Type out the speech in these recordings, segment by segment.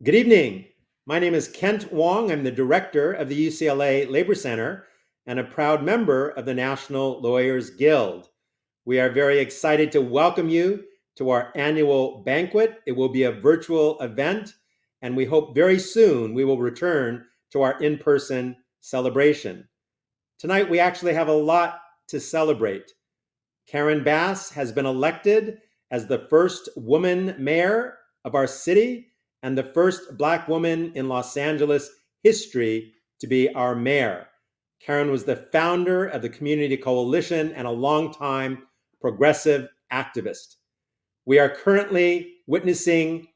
Good evening. My name is Kent Wong. I'm the director of the UCLA Labor Center and a proud member of the National Lawyers Guild. We are very excited to welcome you to our annual banquet. It will be a virtual event, and we hope very soon we will return to our in-person celebration. Tonight, we actually have a lot to celebrate. Karen Bass has been elected as the first woman mayor of our city and the first Black woman in Los Angeles history to be our mayor. Karen was the founder of the Community Coalition and a longtime progressive activist. We are currently witnessing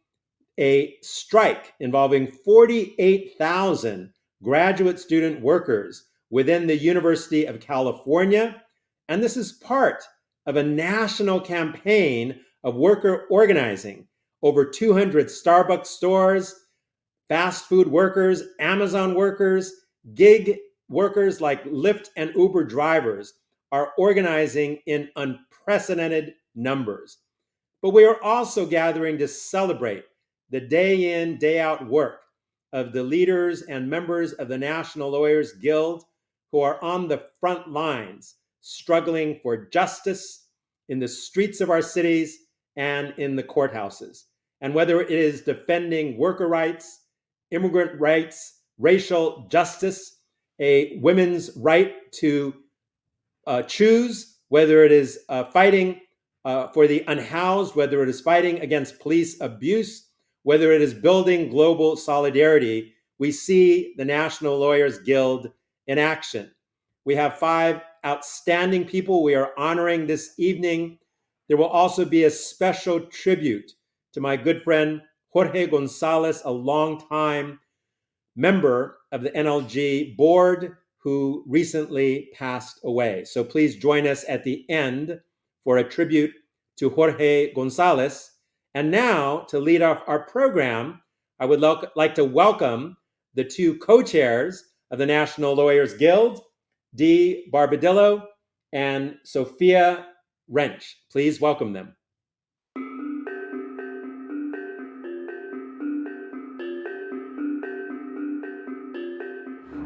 a strike involving 48,000 graduate student workers within the University of California, and this is part of a national campaign of worker organizing. Over 200 Starbucks stores, fast food workers, Amazon workers, gig workers like Lyft and Uber drivers are organizing in unprecedented numbers. But we are also gathering to celebrate the day in, day out work of the leaders and members of the National Lawyers Guild who are on the front lines, struggling for justice in the streets of our cities and in the courthouses. And whether it is defending worker rights, immigrant rights, racial justice, a women's right to choose, whether it is fighting for the unhoused, whether it is fighting against police abuse, whether it is building global solidarity, we see the National Lawyers Guild in action. We have 5 outstanding people we are honoring this evening. There will also be a special tribute to my good friend Jorge Gonzalez, a longtime member of the NLG board who recently passed away. So please join us at the end for a tribute to Jorge Gonzalez. And now, to lead off our program, I would like to welcome the 2 co-chairs of the National Lawyers Guild, Dee Barbadillo and Sophia Wrench. Please welcome them.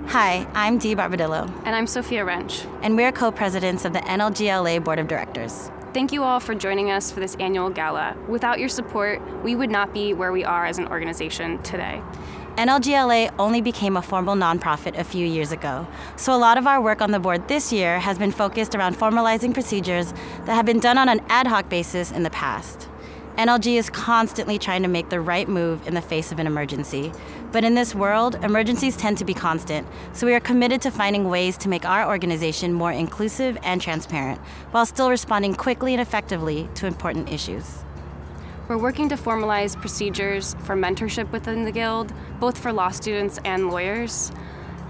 Hi, I'm Dee Barbadillo. And I'm Sophia Wrench. And we're co-presidents of the NLG-LA Board of Directors. Thank you all for joining us for this annual gala. Without your support, we would not be where we are as an organization today. NLG-LA only became a formal nonprofit a few years ago, so a lot of our work on the board this year has been focused around formalizing procedures that have been done on an ad hoc basis in the past. NLG is constantly trying to make the right move in the face of an emergency. But in this world, emergencies tend to be constant, so we are committed to finding ways to make our organization more inclusive and transparent, while still responding quickly and effectively to important issues. We're working to formalize procedures for mentorship within the Guild, both for law students and lawyers.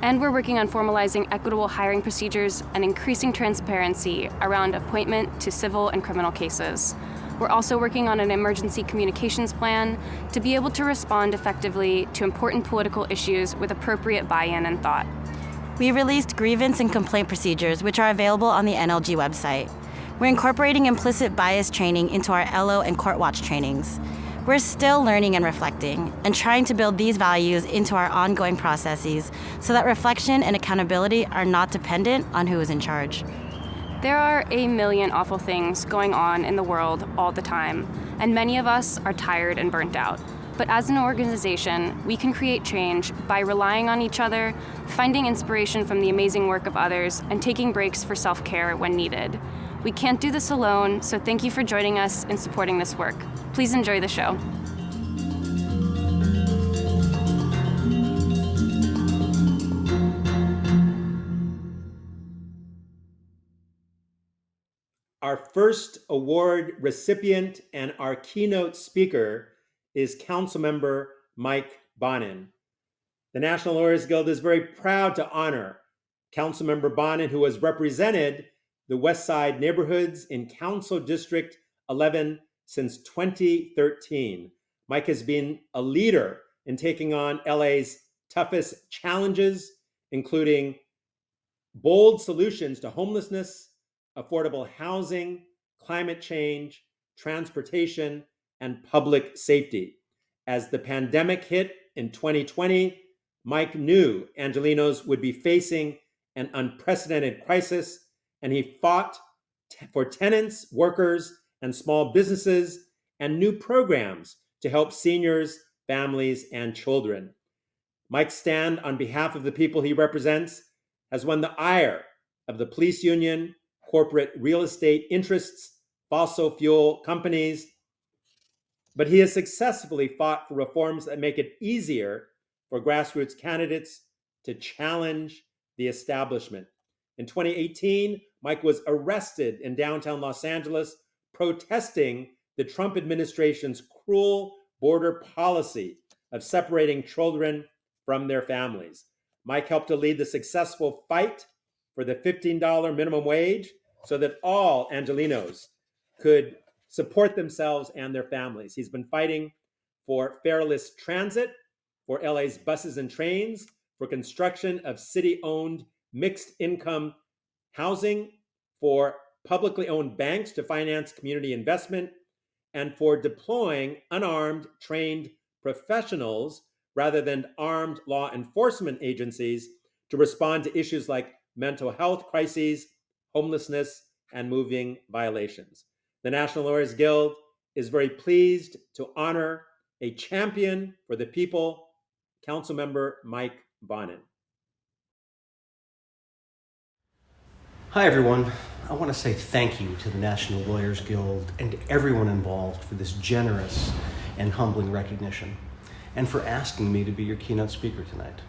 And we're working on formalizing equitable hiring procedures and increasing transparency around appointment to civil and criminal cases. We're also working on an emergency communications plan to be able to respond effectively to important political issues with appropriate buy-in and thought. We released grievance and complaint procedures, which are available on the NLG website. We're incorporating implicit bias training into our LO and Court Watch trainings. We're still learning and reflecting, and trying to build these values into our ongoing processes so that reflection and accountability are not dependent on who is in charge. There are a million awful things going on in the world all the time, and many of us are tired and burnt out. But as an organization, we can create change by relying on each other, finding inspiration from the amazing work of others, and taking breaks for self-care when needed. We can't do this alone, so thank you for joining us in supporting this work. Please enjoy the show. Our first award recipient and our keynote speaker is Councilmember Mike Bonin. The National Lawyers Guild is very proud to honor Councilmember Bonin, who has represented the West Side neighborhoods in Council District 11 since 2013. Mike has been a leader in taking on LA's toughest challenges, including bold solutions to homelessness, affordable housing, climate change, transportation, and public safety. As the pandemic hit, in 2020, Mike knew Angelenos would be facing an unprecedented crisis, and he fought for tenants, workers, and small businesses, and new programs to help seniors, families, and children. Mike's stand on behalf of the people he represents has won the ire of the police union, corporate real estate interests, fossil fuel companies, but he has successfully fought for reforms that make it easier for grassroots candidates to challenge the establishment. In 2018, Mike was arrested in downtown Los Angeles protesting the Trump administration's cruel border policy of separating children from their families. Mike helped to lead the successful fight for the $15 minimum wage so that all Angelenos could support themselves and their families. He's been fighting for fareless transit, for LA's buses and trains, for construction of city-owned mixed income housing, for publicly owned banks to finance community investment, and for deploying unarmed, trained professionals rather than armed law enforcement agencies to respond to issues like mental health crises, homelessness, and moving violations. The National Lawyers Guild is very pleased to honor a champion for the people, Councilmember Mike Bonin. Hi, everyone. I want to say thank you to the National Lawyers Guild and to everyone involved for this generous and humbling recognition, and for asking me to be your keynote speaker tonight.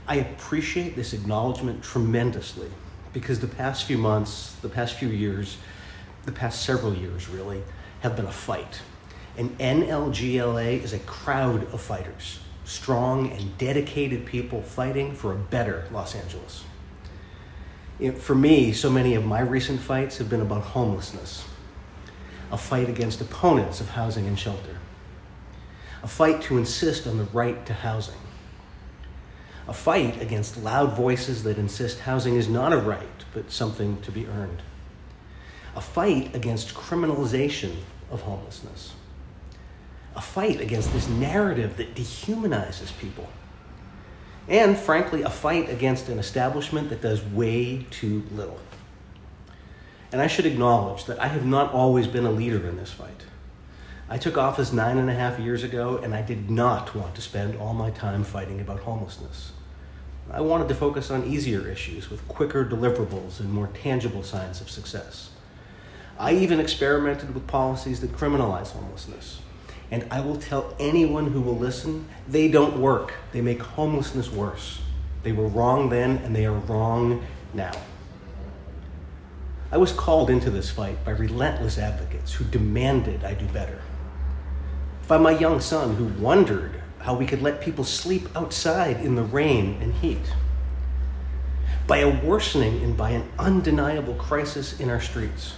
I appreciate this acknowledgement tremendously because the past few months, the past few years, the past several years really, have been a fight. And NLG-LA is a crowd of fighters, strong and dedicated people fighting for a better Los Angeles. For me, so many of my recent fights have been about homelessness, a fight against opponents of housing and shelter, a fight to insist on the right to housing, a fight against loud voices that insist housing is not a right, but something to be earned, a fight against criminalization of homelessness, a fight against this narrative that dehumanizes people, and frankly, a fight against an establishment that does way too little. And I should acknowledge that I have not always been a leader in this fight. I took office 9.5 years ago, and I did not want to spend all my time fighting about homelessness. I wanted to focus on easier issues with quicker deliverables and more tangible signs of success. I even experimented with policies that criminalize homelessness. And I will tell anyone who will listen, they don't work. They make homelessness worse. They were wrong then, and they are wrong now. I was called into this fight by relentless advocates who demanded I do better. By my young son who wondered how we could let people sleep outside in the rain and heat. By a worsening and by an undeniable crisis in our streets.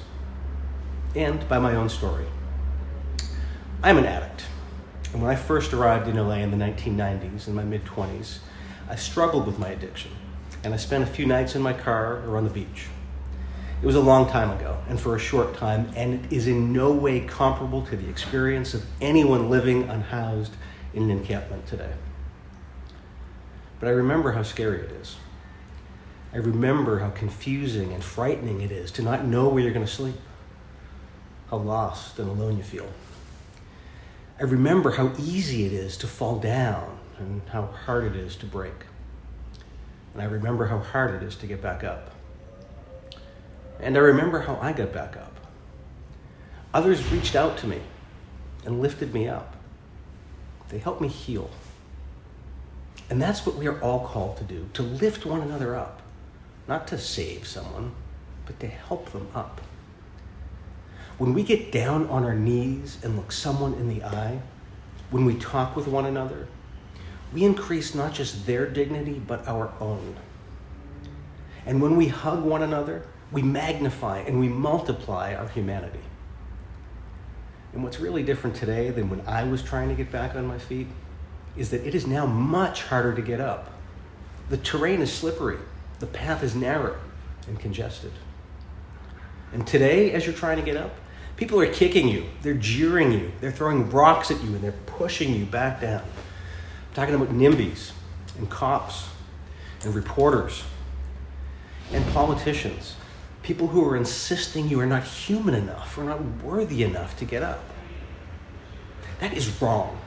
And by my own story. I'm an addict, and when I first arrived in LA in the 1990s, in my mid-20s, I struggled with my addiction, and I spent a few nights in my car or on the beach. It was a long time ago, and for a short time, and it is in no way comparable to the experience of anyone living unhoused in an encampment today. But I remember how scary it is. I remember how confusing and frightening it is to not know where you're going to sleep, how lost and alone you feel. I remember how easy it is to fall down and how hard it is to break. And I remember how hard it is to get back up. And I remember how I got back up. Others reached out to me and lifted me up. They helped me heal. And that's what we are all called to do, to lift one another up, not to save someone, but to help them up. When we get down on our knees and look someone in the eye, when we talk with one another, we increase not just their dignity, but our own. And when we hug one another, we magnify and we multiply our humanity. And what's really different today than when I was trying to get back on my feet is that it is now much harder to get up. The terrain is slippery, the path is narrow and congested. And today, as you're trying to get up, people are kicking you, they're jeering you, they're throwing rocks at you, and they're pushing you back down. talking about NIMBYs and cops and reporters and politicians, people who are insisting you are not human enough or not worthy enough to get up. That is wrong.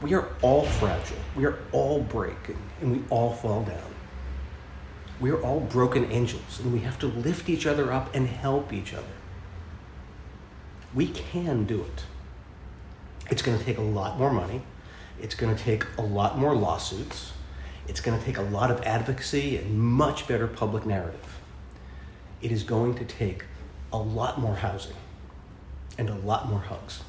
We are all fragile. We are all breaking, and we all fall down. We are all broken angels, and we have to lift each other up and help each other. We can do it. It's going to take a lot more money. It's going to take a lot more lawsuits. It's going to take a lot of advocacy and much better public narrative. It is going to take a lot more housing and a lot more hugs.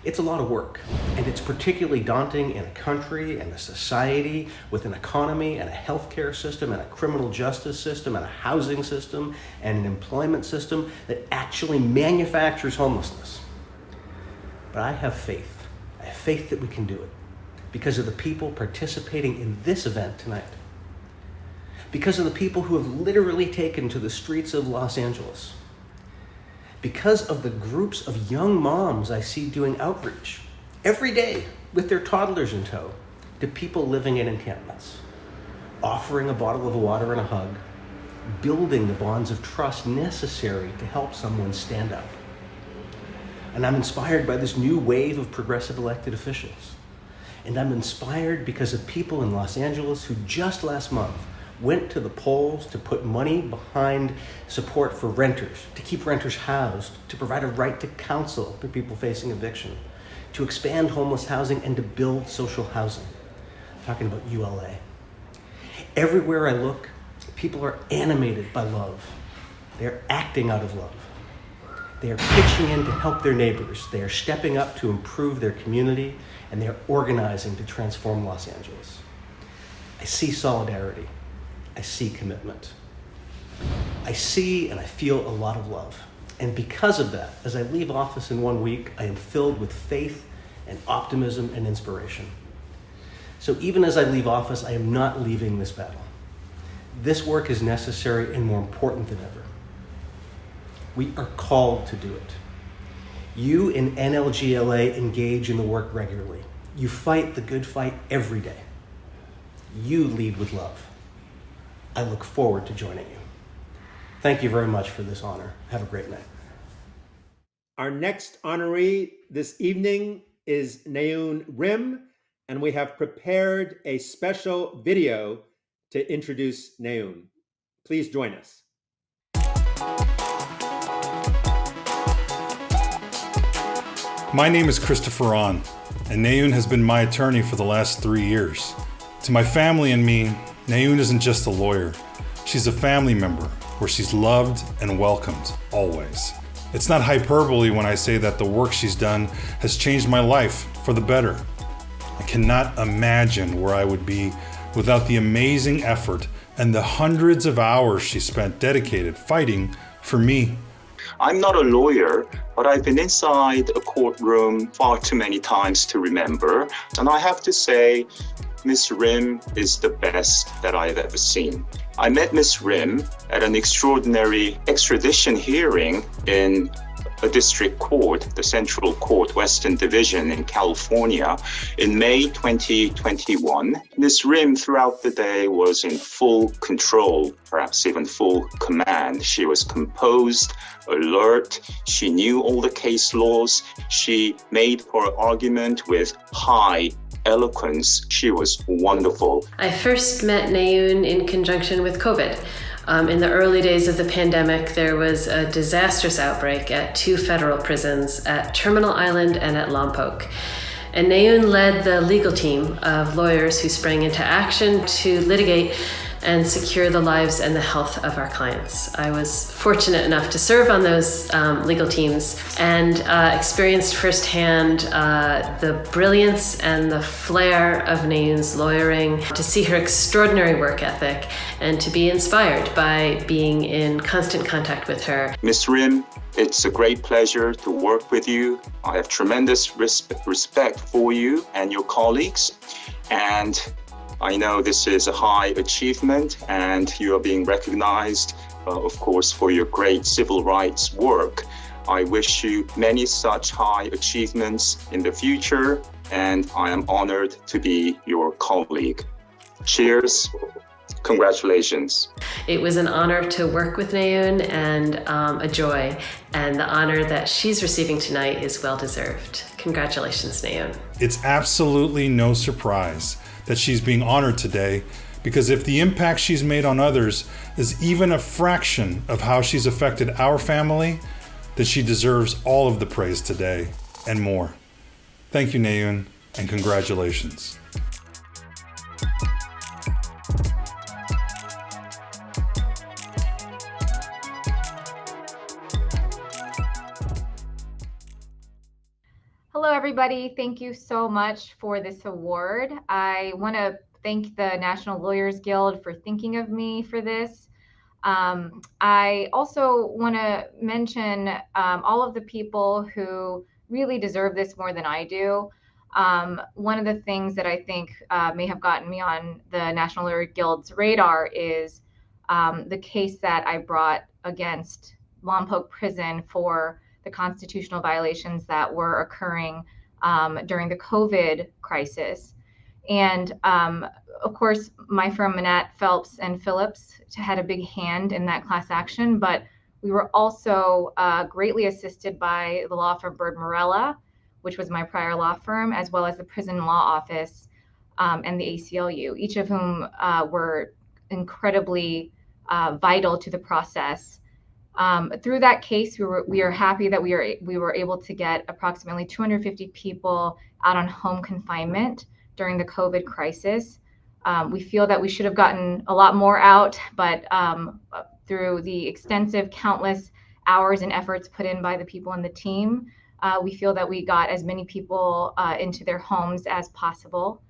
It's a lot of work, and it's particularly daunting in a country and a society with an economy and a healthcare system and a criminal justice system and a housing system and an employment system that actually manufactures homelessness. But I have faith. I have faith that we can do it because of the people participating in this event tonight. Because of the people who have literally taken to the streets of Los Angeles. Because of the groups of young moms I see doing outreach every day with their toddlers in tow to people living in encampments, offering a bottle of water and a hug, building the bonds of trust necessary to help someone stand up. And I'm inspired by this new wave of progressive elected officials. And I'm inspired because of people in Los Angeles who just last month went to the polls to put money behind support for renters, to keep renters housed, to provide a right to counsel for people facing eviction, to expand homeless housing, and to build social housing. I'm talking about ULA. Everywhere I look, people are animated by love. They're acting out of love. They are pitching in to help their neighbors. They are stepping up to improve their community, and they are organizing to transform Los Angeles. I see solidarity. I see commitment. I see and I feel a lot of love. And because of that, as I leave office in 1 week, I am filled with faith and optimism and inspiration. So even as I leave office, I am not leaving this battle. This work is necessary and more important than ever. We are called to do it. You in NLG-LA engage in the work regularly. You fight the good fight every day. You lead with love. I look forward to joining you. Thank you very much for this honor. Have a great night. Our next honoree this evening is Nayoon Rim, and we have prepared a special video to introduce Nayoon. Please join us. My name is Christopher Ahn, and Nayoon has been my attorney for the last 3 years. To my family and me, Nayoon isn't just a lawyer. She's a family member where she's loved and welcomed, always. It's not hyperbole when I say that the work she's done has changed my life for the better. I cannot imagine where I would be without the amazing effort and the hundreds of hours she spent dedicated fighting for me. I'm not a lawyer, but I've been inside a courtroom far too many times to remember. And I have to say, Ms. Rim is the best that I've ever seen. I met Ms. Rim at an extraordinary extradition hearing in a district court, the Central Court Western Division in California, in May 2021. Ms. Rim throughout the day was in full control, perhaps even full command. She was composed, alert, she knew all the case laws, she made her argument with high eloquence. She was wonderful. I first met Nayoon in conjunction with COVID. In the early days of the pandemic, there was a disastrous outbreak at 2 federal prisons, at Terminal Island and at Lompoc. And Nayoon led the legal team of lawyers who sprang into action to litigate and secure the lives and the health of our clients. I was fortunate enough to serve on those legal teams and experienced firsthand the brilliance and the flair of Nayoon's lawyering, to see her extraordinary work ethic, and to be inspired by being in constant contact with her. Ms. Rim, it's a great pleasure to work with you. I have tremendous respect for you and your colleagues, and I know this is a high achievement, and you are being recognized, of course, for your great civil rights work. I wish you many such high achievements in the future. and I am honored to be your colleague. Cheers. Congratulations. It was an honor to work with Nayoon and a joy. And the honor that she's receiving tonight is well-deserved. Congratulations, Nayoon. It's absolutely no surprise that she's being honored today, because if the impact she's made on others is even a fraction of how she's affected our family, then she deserves all of the praise today and more. Thank you, Nayoon, and congratulations. Hello, everybody. Thank you so much for this award. I want to thank the National Lawyers Guild for thinking of me for this. I also want to mention all of the people who really deserve this more than I do. One of the things that I think may have gotten me on the National Lawyers Guild's radar is the case that I brought against Lompoc Prison for the constitutional violations that were occurring during the COVID crisis. And of course, my firm, Manat, Phelps and Phillips, had a big hand in that class action, but we were also greatly assisted by the law firm Bird Morella, which was my prior law firm, as well as the Prison Law Office and the ACLU, each of whom were incredibly vital to the process. Through that case, we are happy that we were able to get approximately 250 people out on home confinement during the COVID crisis. We feel that we should have gotten a lot more out, but through the extensive, countless hours and efforts put in by the people on the team, we feel that we got as many people into their homes as possible.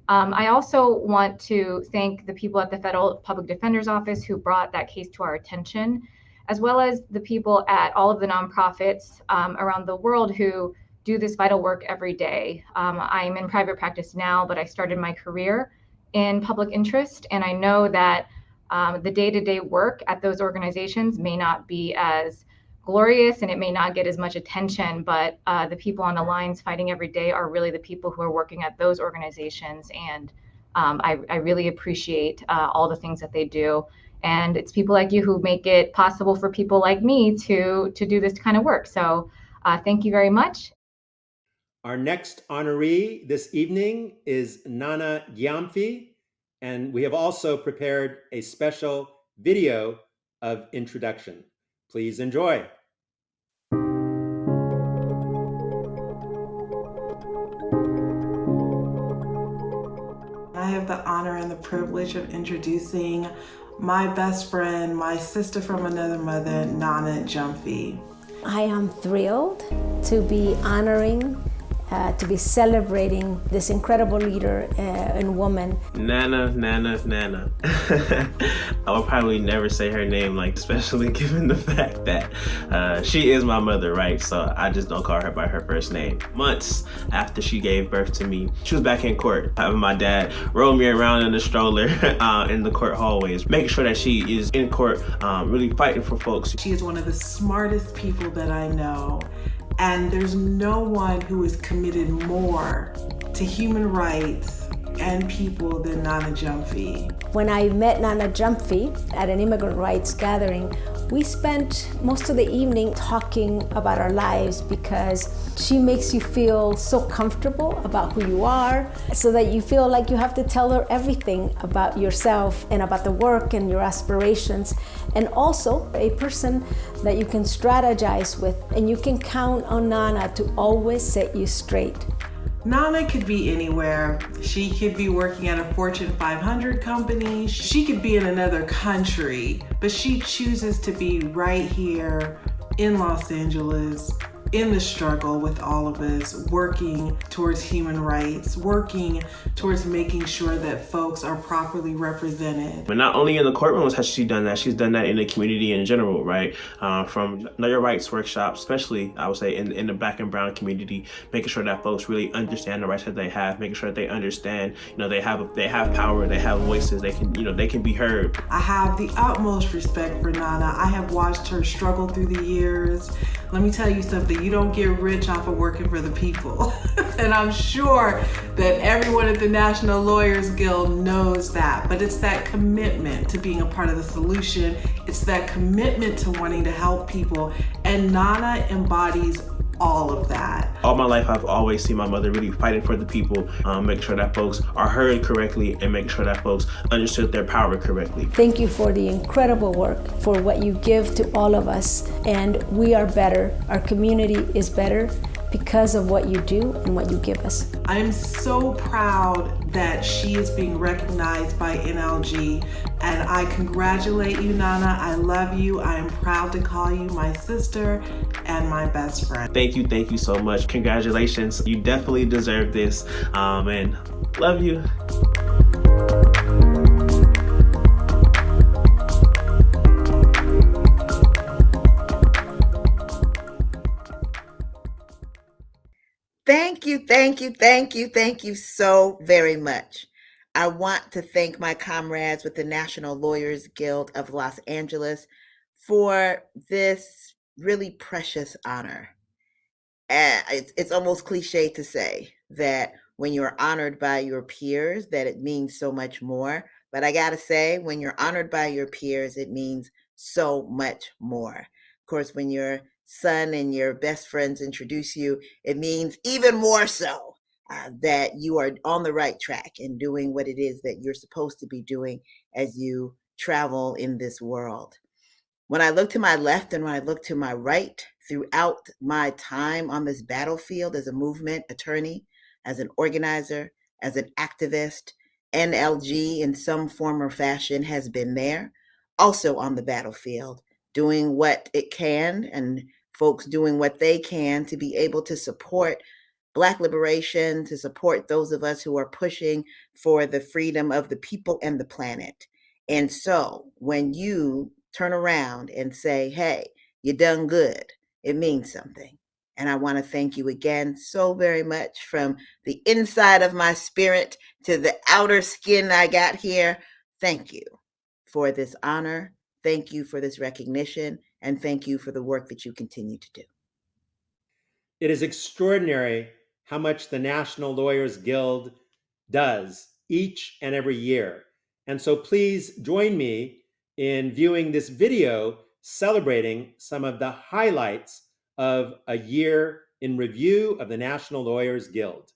I also want to thank the people at the Federal Public Defender's Office who brought that case to our attention, as well as the people at all of the nonprofits around the world who do this vital work every day. I'm in private practice now, but I started my career in public interest, and I know that the day-to-day work at those organizations may not be as glorious and it may not get as much attention, but the people on the lines fighting every day are really the people who are working at those organizations, and I really appreciate all the things that they do. And it's people like you who make it possible for people like me to do this kind of work. So thank you very much. Our next honoree this evening is Nana Gyamfi, and we have also prepared a special video of introduction. Please enjoy. I have the honor and the privilege of introducing my best friend, my sister from another mother, Nana Gyamfi. I am thrilled to be honoring, to be celebrating this incredible leader and woman. Nana. I would probably never say her name, especially given the fact that she is my mother, right? So I just don't call her by her first name. Months after she gave birth to me, she was back in court, having my dad roll me around in the stroller in the court hallways, making sure that she is in court, really fighting for folks. She is one of the smartest people that I know. And there's no one who is committed more to human rights and people than Nana Gyamfi. When I met Nana Gyamfi at an immigrant rights gathering, we spent most of the evening talking about our lives because she makes you feel so comfortable about who you are, so that you feel like you have to tell her everything about yourself and about the work and your aspirations, and also a person that you can strategize with, and you can count on Nana to always set you straight. Nana could be anywhere. She could be working at a Fortune 500 company. She could be in another country, but she chooses to be right here in Los Angeles, in the struggle with all of us, working towards human rights, working towards making sure that folks are properly represented. But not only in the courtrooms has she done that, she's done that in the community in general, right? From Know Your Rights workshops, especially I would say in the Black and Brown community, making sure that folks really understand the rights that they have, making sure that they understand, they have power, they have voices, they can be heard. I have the utmost respect for Nana. I have watched her struggle through the years. Let me tell you something. that you don't get rich off of working for the people. And I'm sure that everyone at the National Lawyers Guild knows that, but it's that commitment to being a part of the solution. It's that commitment to wanting to help people, and Nana embodies all of that. All my life, I've always seen my mother really fighting for the people, make sure that folks are heard correctly and make sure that folks understood their power correctly. Thank you for the incredible work, for what you give to all of us. And we are better. Our community is better because of what you do and what you give us. I am so proud that she is being recognized by NLG, and I congratulate you, Nana. I love you. I am proud to call you my sister and my best friend. Thank you so much. Congratulations. You definitely deserve this, and love you. Thank you so very much. I want to thank my comrades with the National Lawyers Guild of Los Angeles for this really precious honor. It's almost cliche to say that when you're honored by your peers, that it means so much more. But I gotta say, when you're honored by your peers, it means so much more. Of course, when your son and your best friends introduce you, it means even more so that you are on the right track and doing what it is that you're supposed to be doing as you travel in this world. When I look to my left and when I look to my right, throughout my time on this battlefield as a movement attorney, as an organizer, as an activist, NLG in some form or fashion has been there, also on the battlefield, doing what it can and folks doing what they can to be able to support Black liberation, to support those of us who are pushing for the freedom of the people and the planet. And so when you turn around and say, hey, you done good, it means something. And I want to thank you again so very much from the inside of my spirit to the outer skin I got here. Thank you for this honor. Thank you for this recognition. And thank you for the work that you continue to do. It is extraordinary how much the National Lawyers Guild does each and every year. And so please join me in viewing this video celebrating some of the highlights of a year in review of the National Lawyers Guild.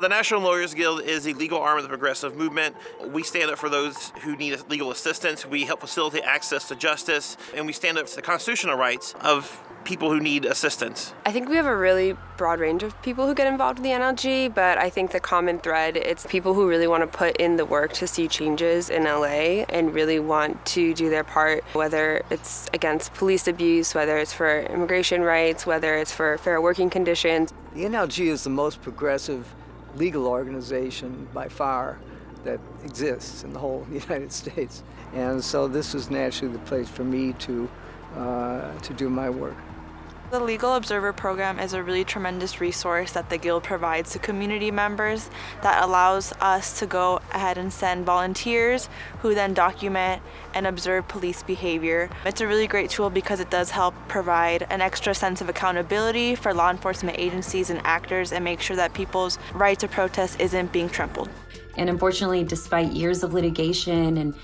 The National Lawyers Guild is the legal arm of the progressive movement. We stand up for those who need legal assistance. We help facilitate access to justice, and we stand up for the constitutional rights of people who need assistance. I think we have a really broad range of people who get involved with the NLG, but I think the common thread, it's people who really want to put in the work to see changes in LA and really want to do their part, whether it's against police abuse, whether it's for immigration rights, whether it's for fair working conditions. The NLG is the most progressive legal organization by far that exists in the whole United States. And so this was naturally the place for me to do my work. The Legal Observer Program is a really tremendous resource that the Guild provides to community members that allows us to go ahead and send volunteers who then document and observe police behavior. It's a really great tool because it does help provide an extra sense of accountability for law enforcement agencies and actors and make sure that people's right to protest isn't being trampled. And unfortunately, despite years of litigation and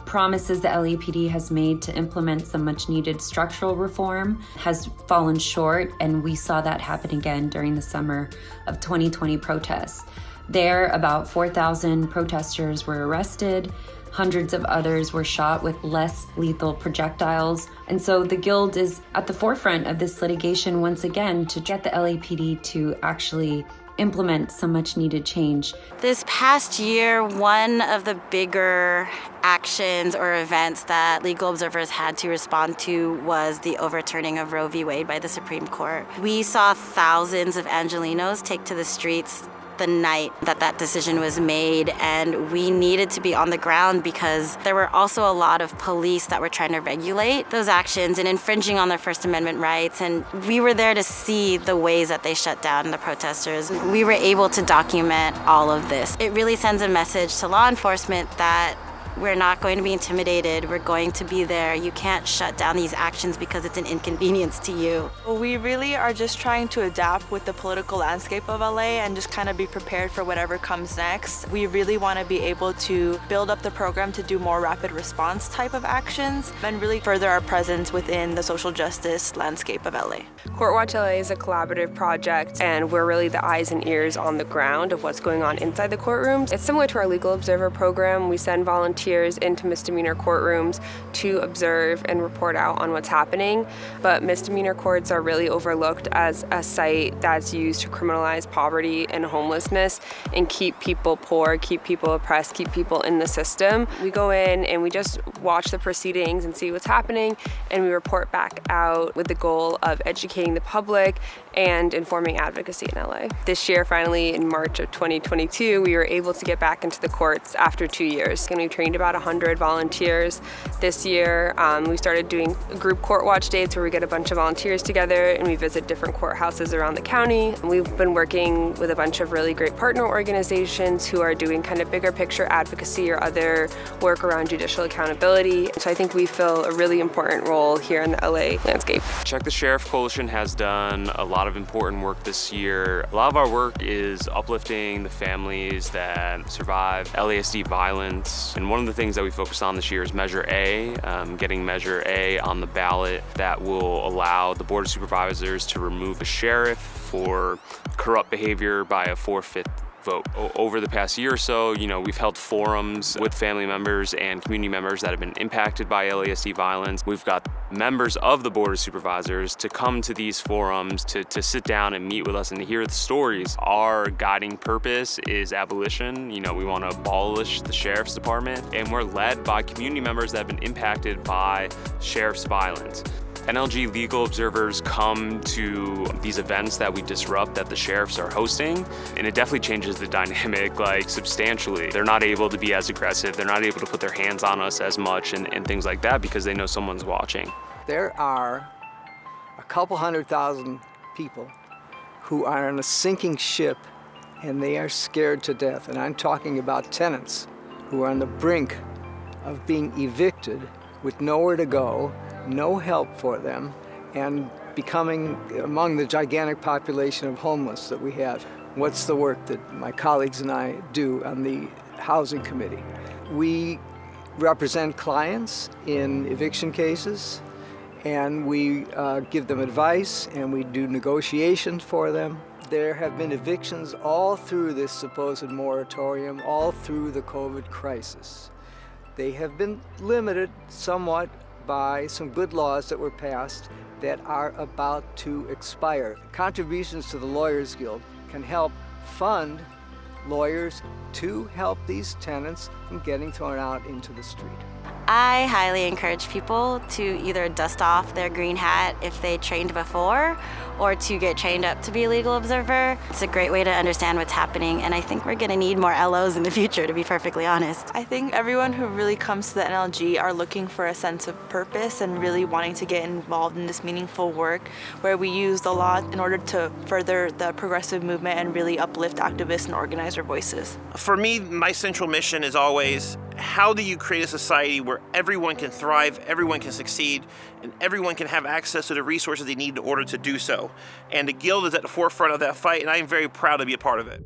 promises the LAPD has made to implement some much needed structural reform has fallen short, and we saw that happen again during the summer of 2020 protests. There, about 4,000 protesters were arrested, hundreds of others were shot with less lethal projectiles. And so the Guild is at the forefront of this litigation once again to get the LAPD to actually implement some much needed change. This past year, one of the bigger actions or events that legal observers had to respond to was the overturning of Roe v. Wade by the Supreme Court. We saw thousands of Angelenos take to the streets the night that that decision was made, and we needed to be on the ground because there were also a lot of police that were trying to regulate those actions and infringing on their First Amendment rights, and we were there to see the ways that they shut down the protesters. We were able to document all of this. It really sends a message to law enforcement that we're not going to be intimidated. We're going to be there. You can't shut down these actions because it's an inconvenience to you. We really are just trying to adapt with the political landscape of LA and just kind of be prepared for whatever comes next. We really want to be able to build up the program to do more rapid response type of actions and really further our presence within the social justice landscape of LA. Court Watch LA is a collaborative project, and we're really the eyes and ears on the ground of what's going on inside the courtrooms. It's similar to our Legal Observer program. We send volunteers into misdemeanor courtrooms to observe and report out on what's happening, but misdemeanor courts are really overlooked as a site that's used to criminalize poverty and homelessness and keep people poor, keep people oppressed, keep people in the system. We go in and we just watch the proceedings and see what's happening, and we report back out with the goal of educating the public and informing advocacy in LA. This year, finally, in March of 2022, we were able to get back into the courts after 2 years, and we trained about 100 volunteers. This year, we started doing group court watch dates where we get a bunch of volunteers together and we visit different courthouses around the county. And we've been working with a bunch of really great partner organizations who are doing kind of bigger picture advocacy or other work around judicial accountability. So I think we fill a really important role here in the LA landscape. Check the Sheriff Coalition has done a lot of important work this year. A lot of our work is uplifting the families that survive LASD violence. And one of the things that we focused on this year is Measure A, getting Measure A on the ballot that will allow the Board of Supervisors to remove a sheriff for corrupt behavior by a 4/5 vote. Over the past year or so, we've held forums with family members and community members that have been impacted by LASD violence. We've got members of the Board of Supervisors to come to these forums to sit down and meet with us and to hear the stories. Our guiding purpose is abolition. We want to abolish the Sheriff's Department, and we're led by community members that have been impacted by sheriff's violence. NLG legal observers come to these events that we disrupt that the sheriffs are hosting, and it definitely changes the dynamic substantially. They're not able to be as aggressive, they're not able to put their hands on us as much and things like that because they know someone's watching. There are a couple 100,000 people who are on a sinking ship and they are scared to death. And I'm talking about tenants who are on the brink of being evicted with nowhere to go, no help for them, and becoming among the gigantic population of homeless that we have. What's the work that my colleagues and I do on the Housing Committee? We represent clients in eviction cases, and we give them advice, and we do negotiations for them. There have been evictions all through this supposed moratorium, all through the COVID crisis. They have been limited somewhat by some good laws that were passed that are about to expire. Contributions to the Lawyers Guild can help fund lawyers to help these tenants from getting thrown out into the street. I highly encourage people to either dust off their green hat if they trained before or to get trained up to be a legal observer. It's a great way to understand what's happening, and I think we're going to need more LOs in the future, to be perfectly honest. I think everyone who really comes to the NLG are looking for a sense of purpose and really wanting to get involved in this meaningful work where we use the law in order to further the progressive movement and really uplift activists and organizer voices. For me, my central mission is always, how do you create a society where everyone can thrive, everyone can succeed, and everyone can have access to the resources they need in order to do so? And the Guild is at the forefront of that fight, and I am very proud to be a part of it.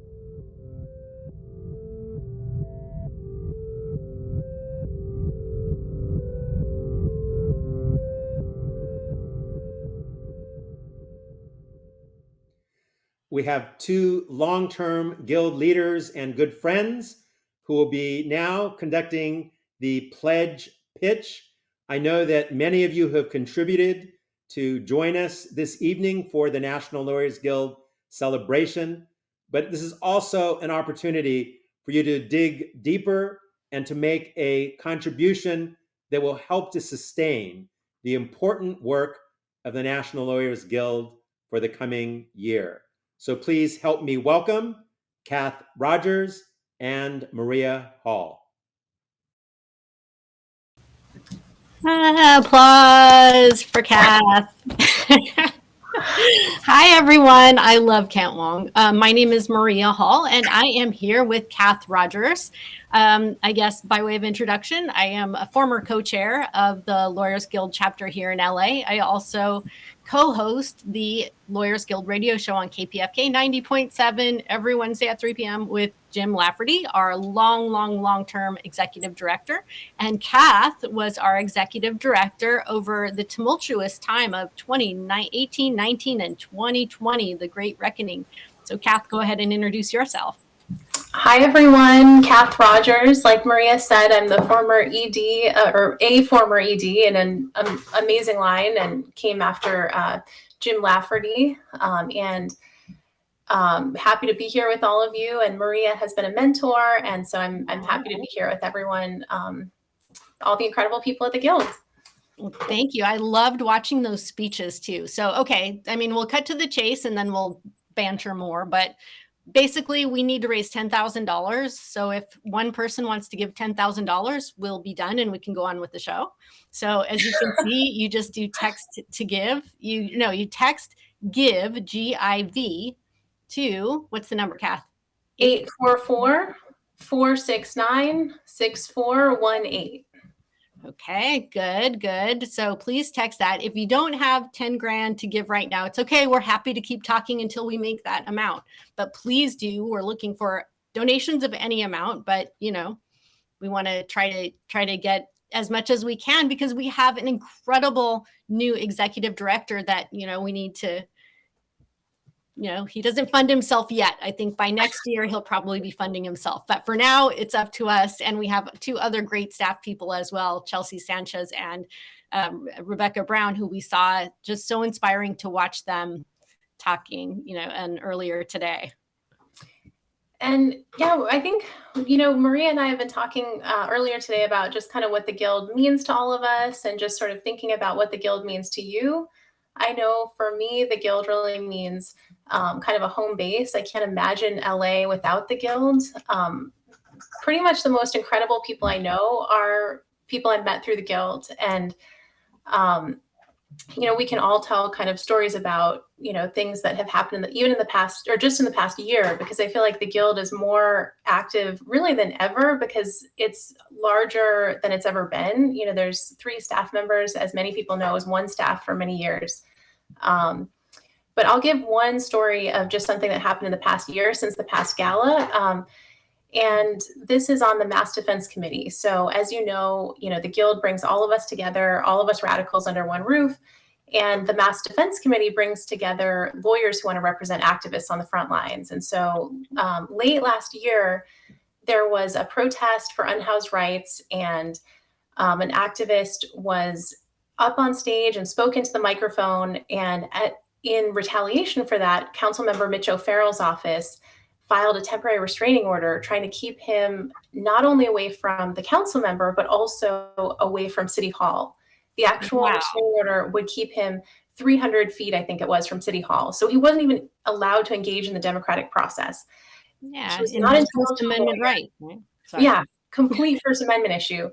We have two long-term Guild leaders and good friends who will be now conducting the pledge pitch. I know that many of you have contributed to join us this evening for the National Lawyers Guild celebration, but this is also an opportunity for you to dig deeper and to make a contribution that will help to sustain the important work of the National Lawyers Guild for the coming year. So please help me welcome Kath Rogers and Maria Hall. Applause for Kath. Hi, everyone. I love Kent Wong. My name is Maria Hall, and I am here with Kath Rogers. I guess by way of introduction, I am a former co-chair of the Lawyers Guild chapter here in LA. I also co-host the Lawyers Guild radio show on KPFK 90.7 every Wednesday at 3 p.m. with Jim Lafferty, our long-term executive director. And Kath was our executive director over the tumultuous time of 2018, 19, and 2020, the Great Reckoning. So Kath, go ahead and introduce yourself. Hi, everyone. Kath Rogers. Like Maria said, I'm the former ED, or a former ED in an amazing line, and came after Jim Lafferty. Happy to be here with all of you. And Maria has been a mentor, and so I'm happy to be here with everyone, all the incredible people at the Guild. Well, thank you. I loved watching those speeches too. So, okay, I mean, we'll cut to the chase and then we'll banter more, but basically we need to raise $10,000. So if one person wants to give $10,000, we'll be done and we can go on with the show. So as you can see, you just do text to give. You text give, G-I-V, to, what's the number, Kath? 844-469-6418. Okay, good. So please text that. If you don't have 10 grand to give right now, it's okay. We're happy to keep talking until we make that amount. But please do. We're looking for donations of any amount, but we want to try to get as much as we can because we have an incredible new executive director that, we need to, he doesn't fund himself yet. I think by next year, he'll probably be funding himself. But for now, it's up to us. And we have two other great staff people as well, Chelsea Sanchez and Rebecca Brown, who we saw just so inspiring to watch them talking, and earlier today. And yeah, I think, Maria and I have been talking earlier today about just kind of what the Guild means to all of us and just sort of thinking about what the Guild means to you. I know for me, the Guild really means kind of a home base. I can't imagine LA without the Guild. Pretty much the most incredible people I know are people I've met through the Guild. And, we can all tell kind of stories about, things that have happened even in the past or just in the past year, because I feel like the Guild is more active really than ever because it's larger than it's ever been. There's 3 staff members, as many people know, as 1 staff for many years. But I'll give one story of just something that happened in the past year since the past gala. And this is on the Mass Defense Committee. So as you know, the Guild brings all of us together, all of us radicals under one roof. And the Mass Defense Committee brings together lawyers who want to represent activists on the front lines. And so late last year, there was a protest for unhoused rights, and an activist was up on stage and spoke into the microphone. And in retaliation for that, Councilmember Mitch O'Farrell's office filed a temporary restraining order trying to keep him not only away from the council member, but also away from City Hall. The actual restraining order would keep him 300 feet, I think it was, from City Hall. So he wasn't even allowed to engage in the democratic process. Yeah, not First Amendment right. Yeah, complete First Amendment issue.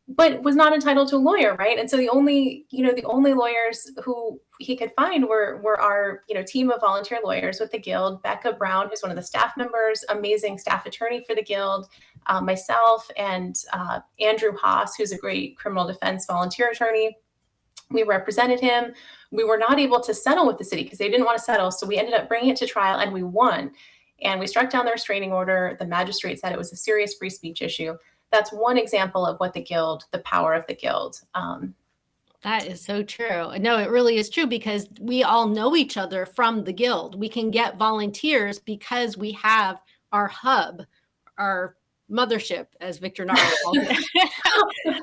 But was not entitled to a lawyer, right? And so the only lawyers who he could find were our, team of volunteer lawyers with the Guild, Becca Brown, who's one of the staff members, amazing staff attorney for the Guild, myself, and Andrew Haas, who's a great criminal defense volunteer attorney. We represented him. We were not able to settle with the city because they didn't want to settle. So we ended up bringing it to trial and we won. And we struck down the restraining order. The magistrate said it was a serious free speech issue. That's one example of what the power of the Guild. That is so true. No, it really is true because we all know each other from the Guild. We can get volunteers because we have our hub, our mothership, as Victor Naro calls it.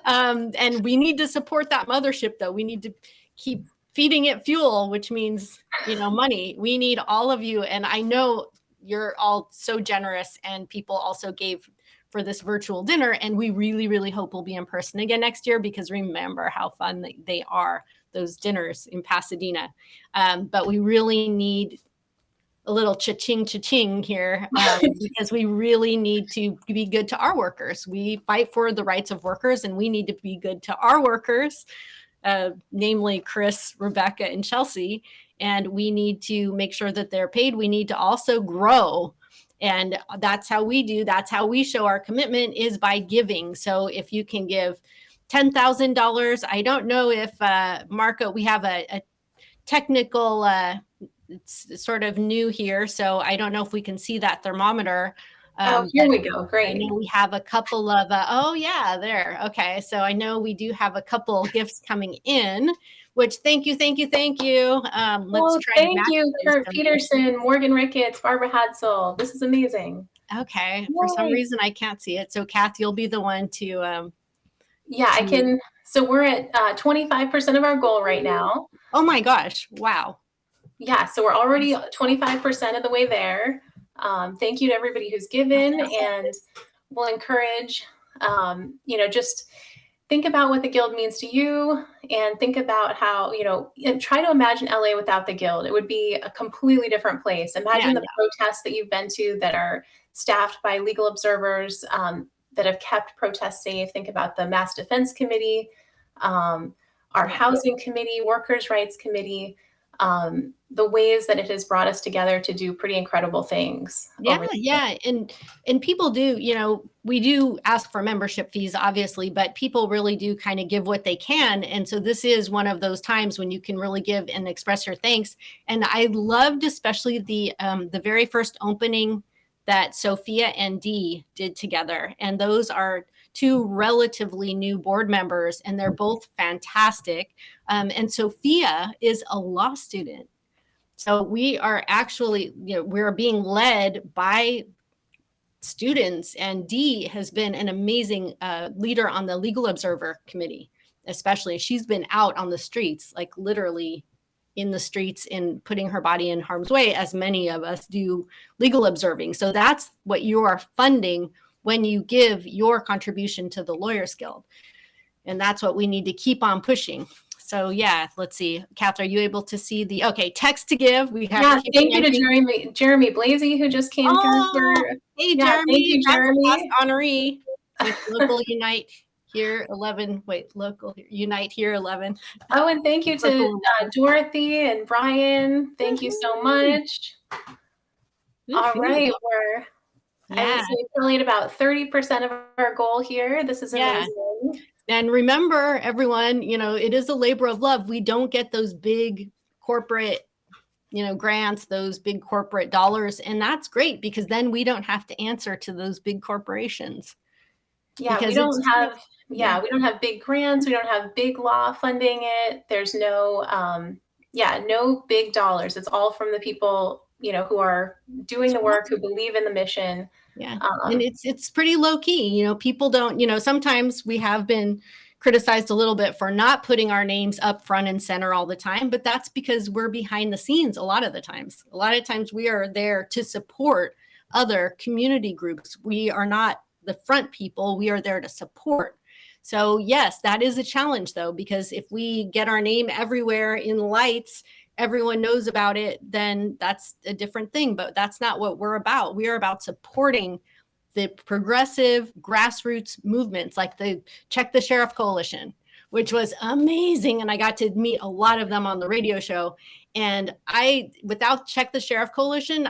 And we need to support that mothership, though. We need to keep feeding it fuel, which means, money. We need all of you. And I know you're all so generous, and people also gave for this virtual dinner. And we really, really hope we'll be in person again next year because remember how fun they are, those dinners in Pasadena. But we really need a little cha-ching here because we really need to be good to our workers. We fight for the rights of workers, and we need to be good to our workers, namely Chris, Rebecca, and Chelsea. And we need to make sure that they're paid. We need to also grow. And that's how we show our commitment, is by giving. So if you can give $10,000, I don't know if, Marco, we have a technical, it's sort of new here, so I don't know if we can see that thermometer. Here we go. Great. I know we have a couple of, oh yeah, there. Okay, so I know we do have a couple gifts coming in, which thank you. Thank Thank you, Kurt Peterson, Morgan Ricketts, Barbara Hadsel. This is amazing. Okay, Yay. for some reason I can't see it. So Kath, you'll be the one to. I can. So we're at 25% of our goal right now. Oh my gosh! Wow. Yeah, so we're already 25% of the way there. Thank you to everybody who's given, and we'll encourage, just think about what the Guild means to you, and think about how, and try to imagine LA without the Guild. It would be a completely different place. Imagine the protests that you've been to that are staffed by legal observers that have kept protests safe. Think about the Mass Defense Committee, our Housing Committee, Workers' Rights Committee, the ways that it has brought us together to do pretty incredible things. And people do, we do ask for membership fees, obviously, but people really do kind of give what they can. And so this is one of those times when you can really give and express your thanks. And I loved especially the very first opening that Sophia and Dee did together. And those are two relatively new board members, and they're both fantastic. And Sophia is a law student. So we are actually, we're being led by students, and Dee has been an amazing leader on the Legal Observer Committee, especially. She's been out on the streets, like literally in the streets and putting her body in harm's way, as many of us do legal observing. So that's what you are funding when you give your contribution to the Lawyers Guild. And that's what we need to keep on pushing. So let's see. Kath, are you able to see text to give? We have thank you to Jeremy Blasey, who just came through. Hey, Jeremy. Thank you, Jeremy. Honoree. Local Unite here 11. Unite here 11. Oh, and thank you to Dorothy and Brian. Thank you so much. All right, I would say currently at about 30% of our goal here. This is amazing. And remember, everyone, it is a labor of love. We don't get those big corporate, grants, those big corporate dollars. And that's great, because then we don't have to answer to those big corporations. Yeah, we don't have big grants. We don't have big law funding it. There's no big dollars. It's all from the people, who are doing the work, who believe in the mission. Yeah. And it's pretty low key. People don't, sometimes we have been criticized a little bit for not putting our names up front and center all the time, but that's because we're behind the scenes a lot of the times. A lot of times we are there to support other community groups. We are not the front people. We are there to support. So yes, that is a challenge though, because if we get our name everywhere in lights, everyone knows about it, then that's a different thing. But that's not what we're about. We are about supporting the progressive grassroots movements, like the Check the Sheriff Coalition, which was amazing. And I got to meet a lot of them on the radio show. And without Check the Sheriff Coalition,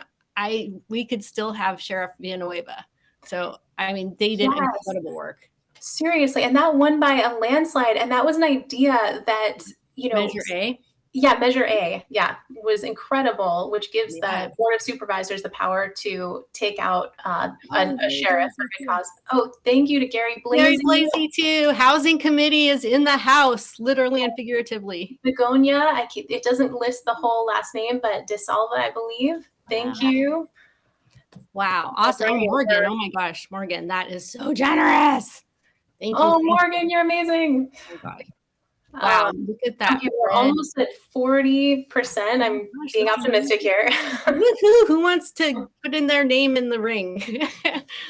we could still have Sheriff Villanueva. So, they did incredible work. Seriously. And that won by a landslide. And that was an idea that, Measure A. Yeah, Measure A, was incredible, which gives the Board of Supervisors the power to take out a sheriff for good cause. Oh, thank you to Gary Blasey. Gary Blasey too. Housing Committee is in the house, literally and figuratively. Begonia, it doesn't list the whole last name, but DeSalva, I believe. Thank you. Wow, awesome. Oh, Morgan, oh my gosh, Morgan, that is so generous. Thank you. Oh, Morgan, you're amazing. Oh my God. Wow, look at that. We're almost at 40%. I'm being optimistic here. Woohoo! Who wants to put in their name in the ring?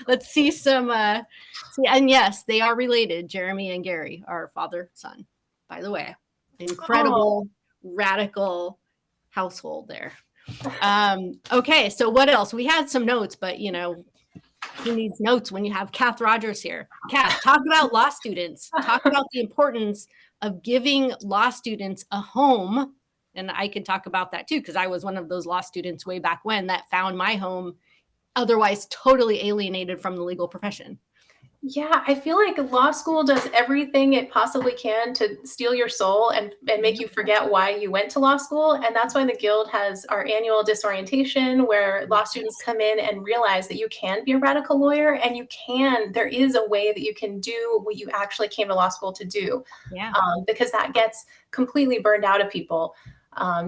Let's see some. And yes, they are related. Jeremy and Gary are father, son, by the way. Incredible, radical household there. Okay, so what else? We had some notes, but you know, who needs notes when you have Kath Rogers here? Kath, talk about law students. Talk about the importance of giving law students a home. And I can talk about that too, because I was one of those law students way back when that found my home otherwise totally alienated from the legal profession. Yeah, I feel like law school does everything it possibly can to steal your soul and make you forget why you went to law school. And that's why the Guild has our annual disorientation, where law students come in and realize that you can be a radical lawyer, and there is a way that you can do what you actually came to law school to do. Yeah. Because that gets completely burned out of people.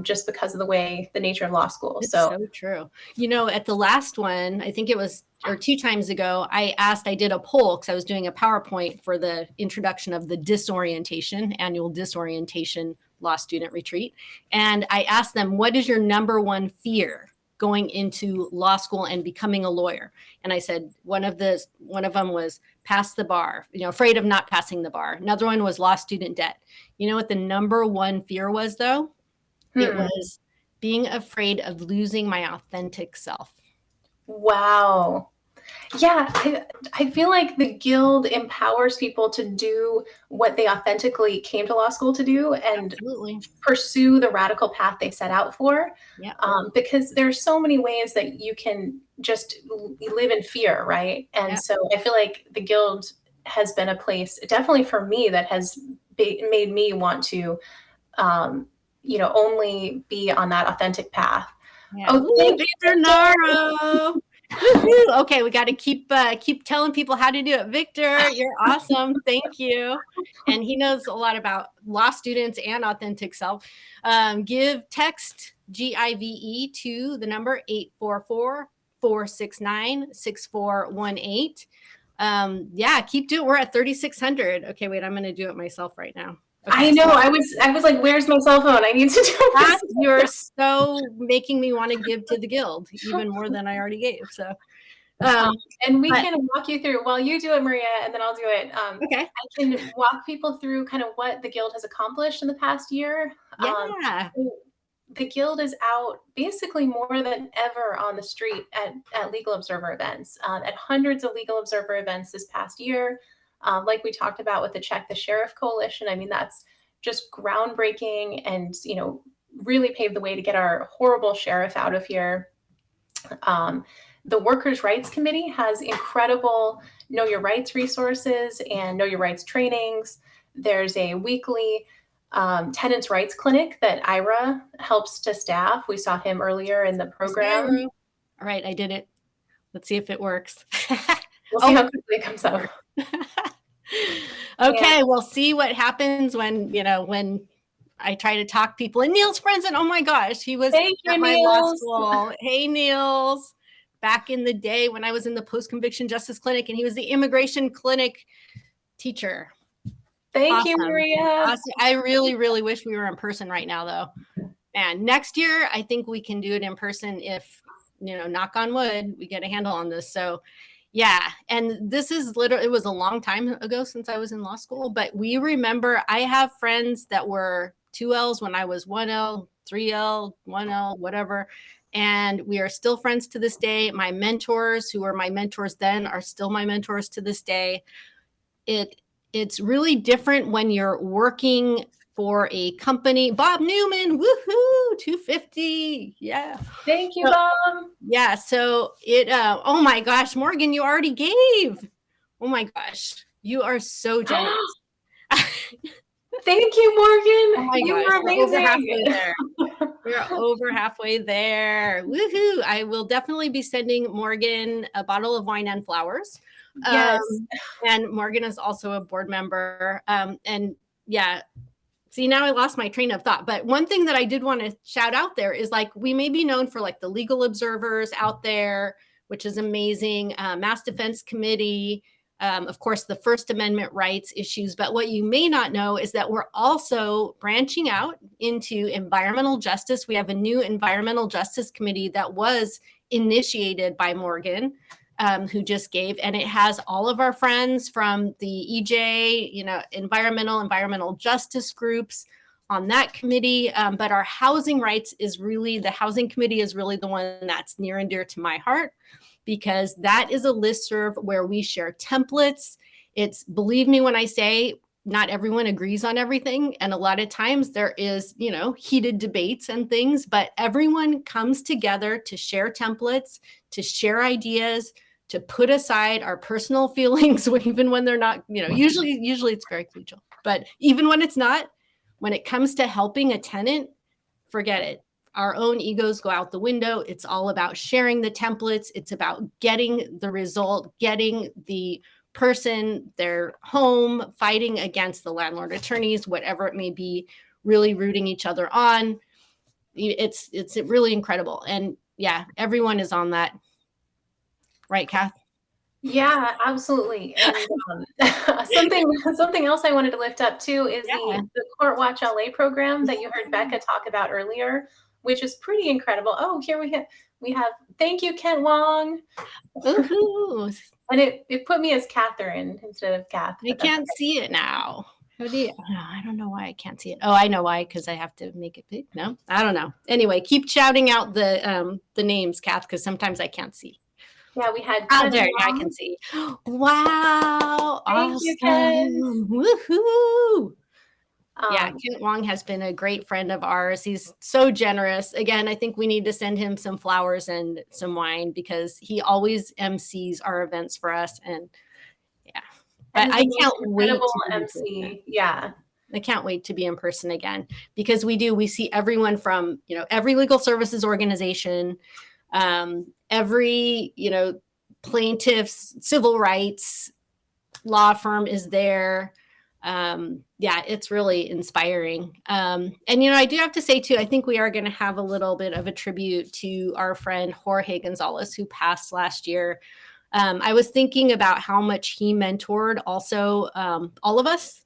Just because of the nature of law school. It's so true. You know, at the last one, I think it was, or 2 times ago, I did a poll because I was doing a PowerPoint for the introduction of the disorientation, annual disorientation law student retreat. And I asked them, what is your number one fear going into law school and becoming a lawyer? And I said, one of them was pass the bar, you know, afraid of not passing the bar. Another one was law student debt. You know what the number one fear was though? It was being afraid of losing my authentic self. Wow. Yeah, I feel like the Guild empowers people to do what they authentically came to law school to do and pursue the radical path they set out for. Yeah. Because there's so many ways that you can just live in fear, right? And so I feel like the Guild has been a place, definitely for me, that has made me want to only be on that authentic path. Yeah. Oh, thank you, Victor Naro. Woo-hoo. Okay, we got to keep telling people how to do it. Victor, you're awesome. Thank you. And he knows a lot about law students and authentic self. Text GIVE to the number 844-469-6418. Yeah, keep doing it. We're at 3,600. Okay, wait, I'm going to do it myself right now. Okay, I know. I was like, where's my cell phone? I need to do this. You're so making me want to give to the Guild even more than I already gave. So, and we can walk you through while you do it, Maria, and then I'll do it. Okay. I can walk people through kind of what the Guild has accomplished in the past year. Yeah. The Guild is out basically more than ever on the street at Legal Observer events, at hundreds of Legal Observer events this past year. Like we talked about with the Check the Sheriff Coalition, I mean, that's just groundbreaking and, really paved the way to get our horrible sheriff out of here. The Workers' Rights Committee has incredible Know Your Rights resources and Know Your Rights trainings. There's a weekly tenants' rights clinic that Ira helps to staff. We saw him earlier in the program. All right, I did it. Let's see if it works. We'll see how quickly it comes up. Okay, we'll see what happens when I try to talk people. And Niels Frenzen, oh my gosh, he was at my law school. Hey, Niels. Back in the day when I was in the post-conviction justice clinic, and he was the immigration clinic teacher. Thank you, Maria. Awesome. I really, really wish we were in person right now, though. And next year, I think we can do it in person if, knock on wood, we get a handle on this. So, yeah. And this is literally, it was a long time ago since I was in law school, but we remember, I have friends that were 2Ls when I was 1L, 3L, 1L, whatever. And we are still friends to this day. My mentors, who were my mentors then, are still my mentors to this day. It's really different when you're working for a company. Bob Newman, woohoo, 250. Yeah. Thank you, Bob. Yeah. So oh my gosh, Morgan, you already gave. Oh my gosh, you are so generous. Thank you, Morgan. Oh my you gosh, were amazing. We're over halfway there. Woohoo. I will definitely be sending Morgan a bottle of wine and flowers. Yes. And Morgan is also a board member. And yeah, see, now I lost my train of thought. But one thing that I did want to shout out there is we may be known for the legal observers out there, which is amazing. Mass Defense Committee, of course, the First Amendment rights issues. But what you may not know is that we're also branching out into environmental justice. We have a new environmental justice committee that was initiated by Morgan, who just gave, and it has all of our friends from the EJ, environmental justice groups, on that committee, but our housing rights is really, the housing committee is really the one that's near and dear to my heart, because that is a listserv where we share templates. It's, believe me when I say, not everyone agrees on everything. And a lot of times there is, heated debates and things, but everyone comes together to share templates, to share ideas, to put aside our personal feelings, even when they're not, usually it's very collegial, but even when it's not, when it comes to helping a tenant, forget it. Our own egos go out the window. It's all about sharing the templates. It's about getting the result, getting the person, their home, fighting against the landlord attorneys, whatever it may be, really rooting each other on. It's really incredible. And yeah, everyone is on that. Right, Kath? Yeah, absolutely. And something else I wanted to lift up too is the Court Watch LA program that you heard Becca talk about earlier, which is pretty incredible. Oh, here we have thank you, Kent Wong. And it put me as Catherine instead of Kath. I can't see it now. How do you? I don't know why I can't see it. Oh, I know why, because I have to make it big. No, I don't know. Anyway, keep shouting out the names, Kath, because sometimes I can't see. Yeah, we had. Oh, there, I can see. Wow! Thank you, Ken. Woohoo! Yeah, Kent Wong has been a great friend of ours. He's so generous. Again, I think we need to send him some flowers and some wine, because he always MCs our events for us. And yeah, but I can't wait to MC. Yeah. I can't wait to be in person again, because we see everyone from, every legal services organization, every, plaintiffs, civil rights law firm is there. Yeah, it's really inspiring. And, I do have to say too, I think we are going to have a little bit of a tribute to our friend Jorge Gonzalez, who passed last year. I was thinking about how much he mentored also all of us,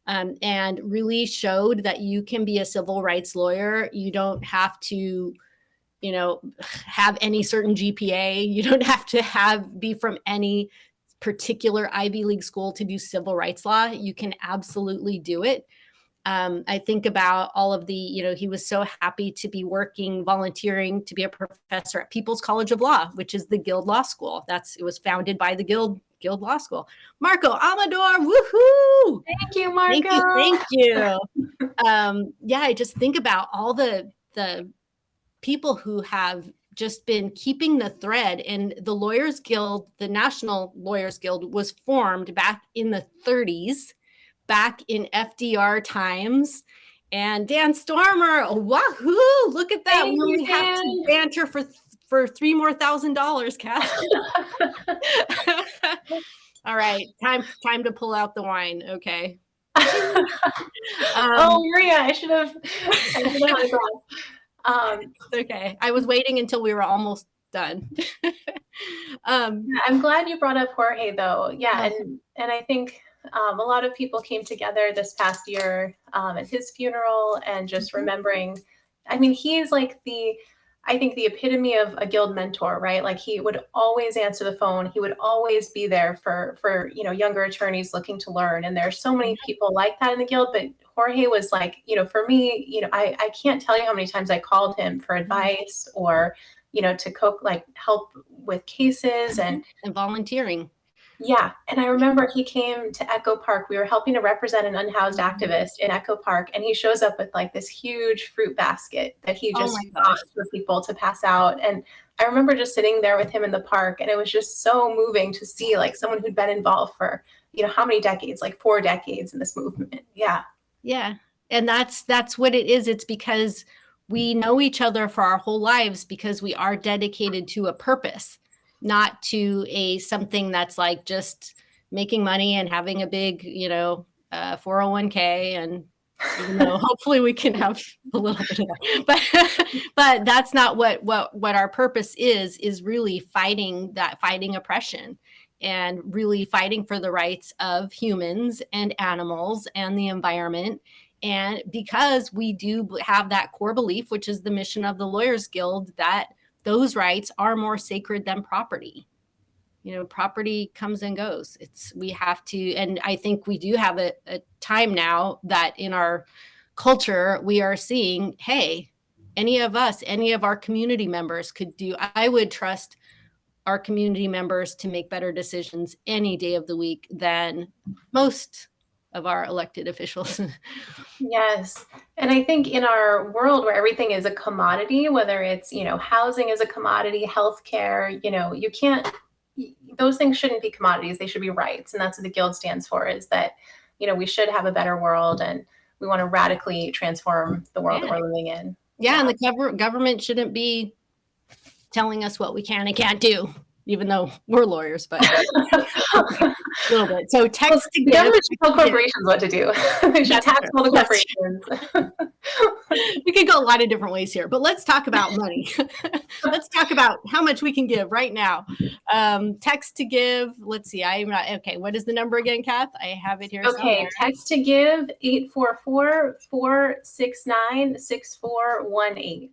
and really showed that you can be a civil rights lawyer. You don't have to, have any certain GPA. You don't have to be from any particular Ivy League school to do civil rights law. You can absolutely do it. I think about all of the, he was so happy to be volunteering to be a professor at People's College of Law, which is the Guild Law School. It was founded by the Guild Law School. Marco Amador, woohoo! Thank you, Marco. Thank you. Yeah, I just think about all the people who have just been keeping the thread. And the Lawyers Guild, the National Lawyers Guild, was formed back in the 30s, back in FDR times. And Dan Stormer, wahoo! Look at that. We only have to banter for $3,000 more, Kath. All right, time to pull out the wine. Okay. Oh, Maria, I should have had a glass. Okay. I was waiting until we were almost done. I'm glad you brought up Jorge, though. Yeah, and I think a lot of people came together this past year at his funeral, and just remembering. I mean, he is like the epitome of a guild mentor, right? Like, he would always answer the phone. He would always be there for younger attorneys looking to learn. And there are so many people like that in the guild, but Jorge was like, for me, I can't tell you how many times I called him for advice or, to help with cases and volunteering. Yeah. And I remember he came to Echo Park. We were helping to represent an unhoused activist in Echo Park. And he shows up with like this huge fruit basket that he just bought for people to pass out. And I remember just sitting there with him in the park. And it was just so moving to see like someone who'd been involved for, how many decades, like 4 decades in this movement. Yeah. Yeah. And that's what it is. It's because we know each other for our whole lives, because we are dedicated to a purpose, not to something that's like just making money and having a big, 401k. And hopefully we can have a little bit of that, but that's not what our purpose is really fighting oppression, and really fighting for the rights of humans and animals and the environment. And because we do have that core belief, which is the mission of the Lawyers Guild, that those rights are more sacred than property. Property comes and goes. We have to, and I think we do have a time now that in our culture, we are seeing, hey, any of our community members could do. I would trust our community members to make better decisions any day of the week than most of our elected officials. Yes. And I think in our world where everything is a commodity, whether it's, housing is a commodity, healthcare, you can't, those things shouldn't be commodities. They should be rights. And that's what the Guild stands for, is that, we should have a better world, and we want to radically transform the world that we're living in. Yeah. And the government shouldn't be telling us what we can and can't do, even though we're lawyers, but a little bit. So text to the government should tell corporations what to do. They should tax all the corporations. We could go a lot of different ways here, but let's talk about money. Let's talk about how much we can give right now. Text to give. Let's see. I'm not okay. What is the number again, Kath? I have it here. Okay, somewhere. Text to give 844-469-6418.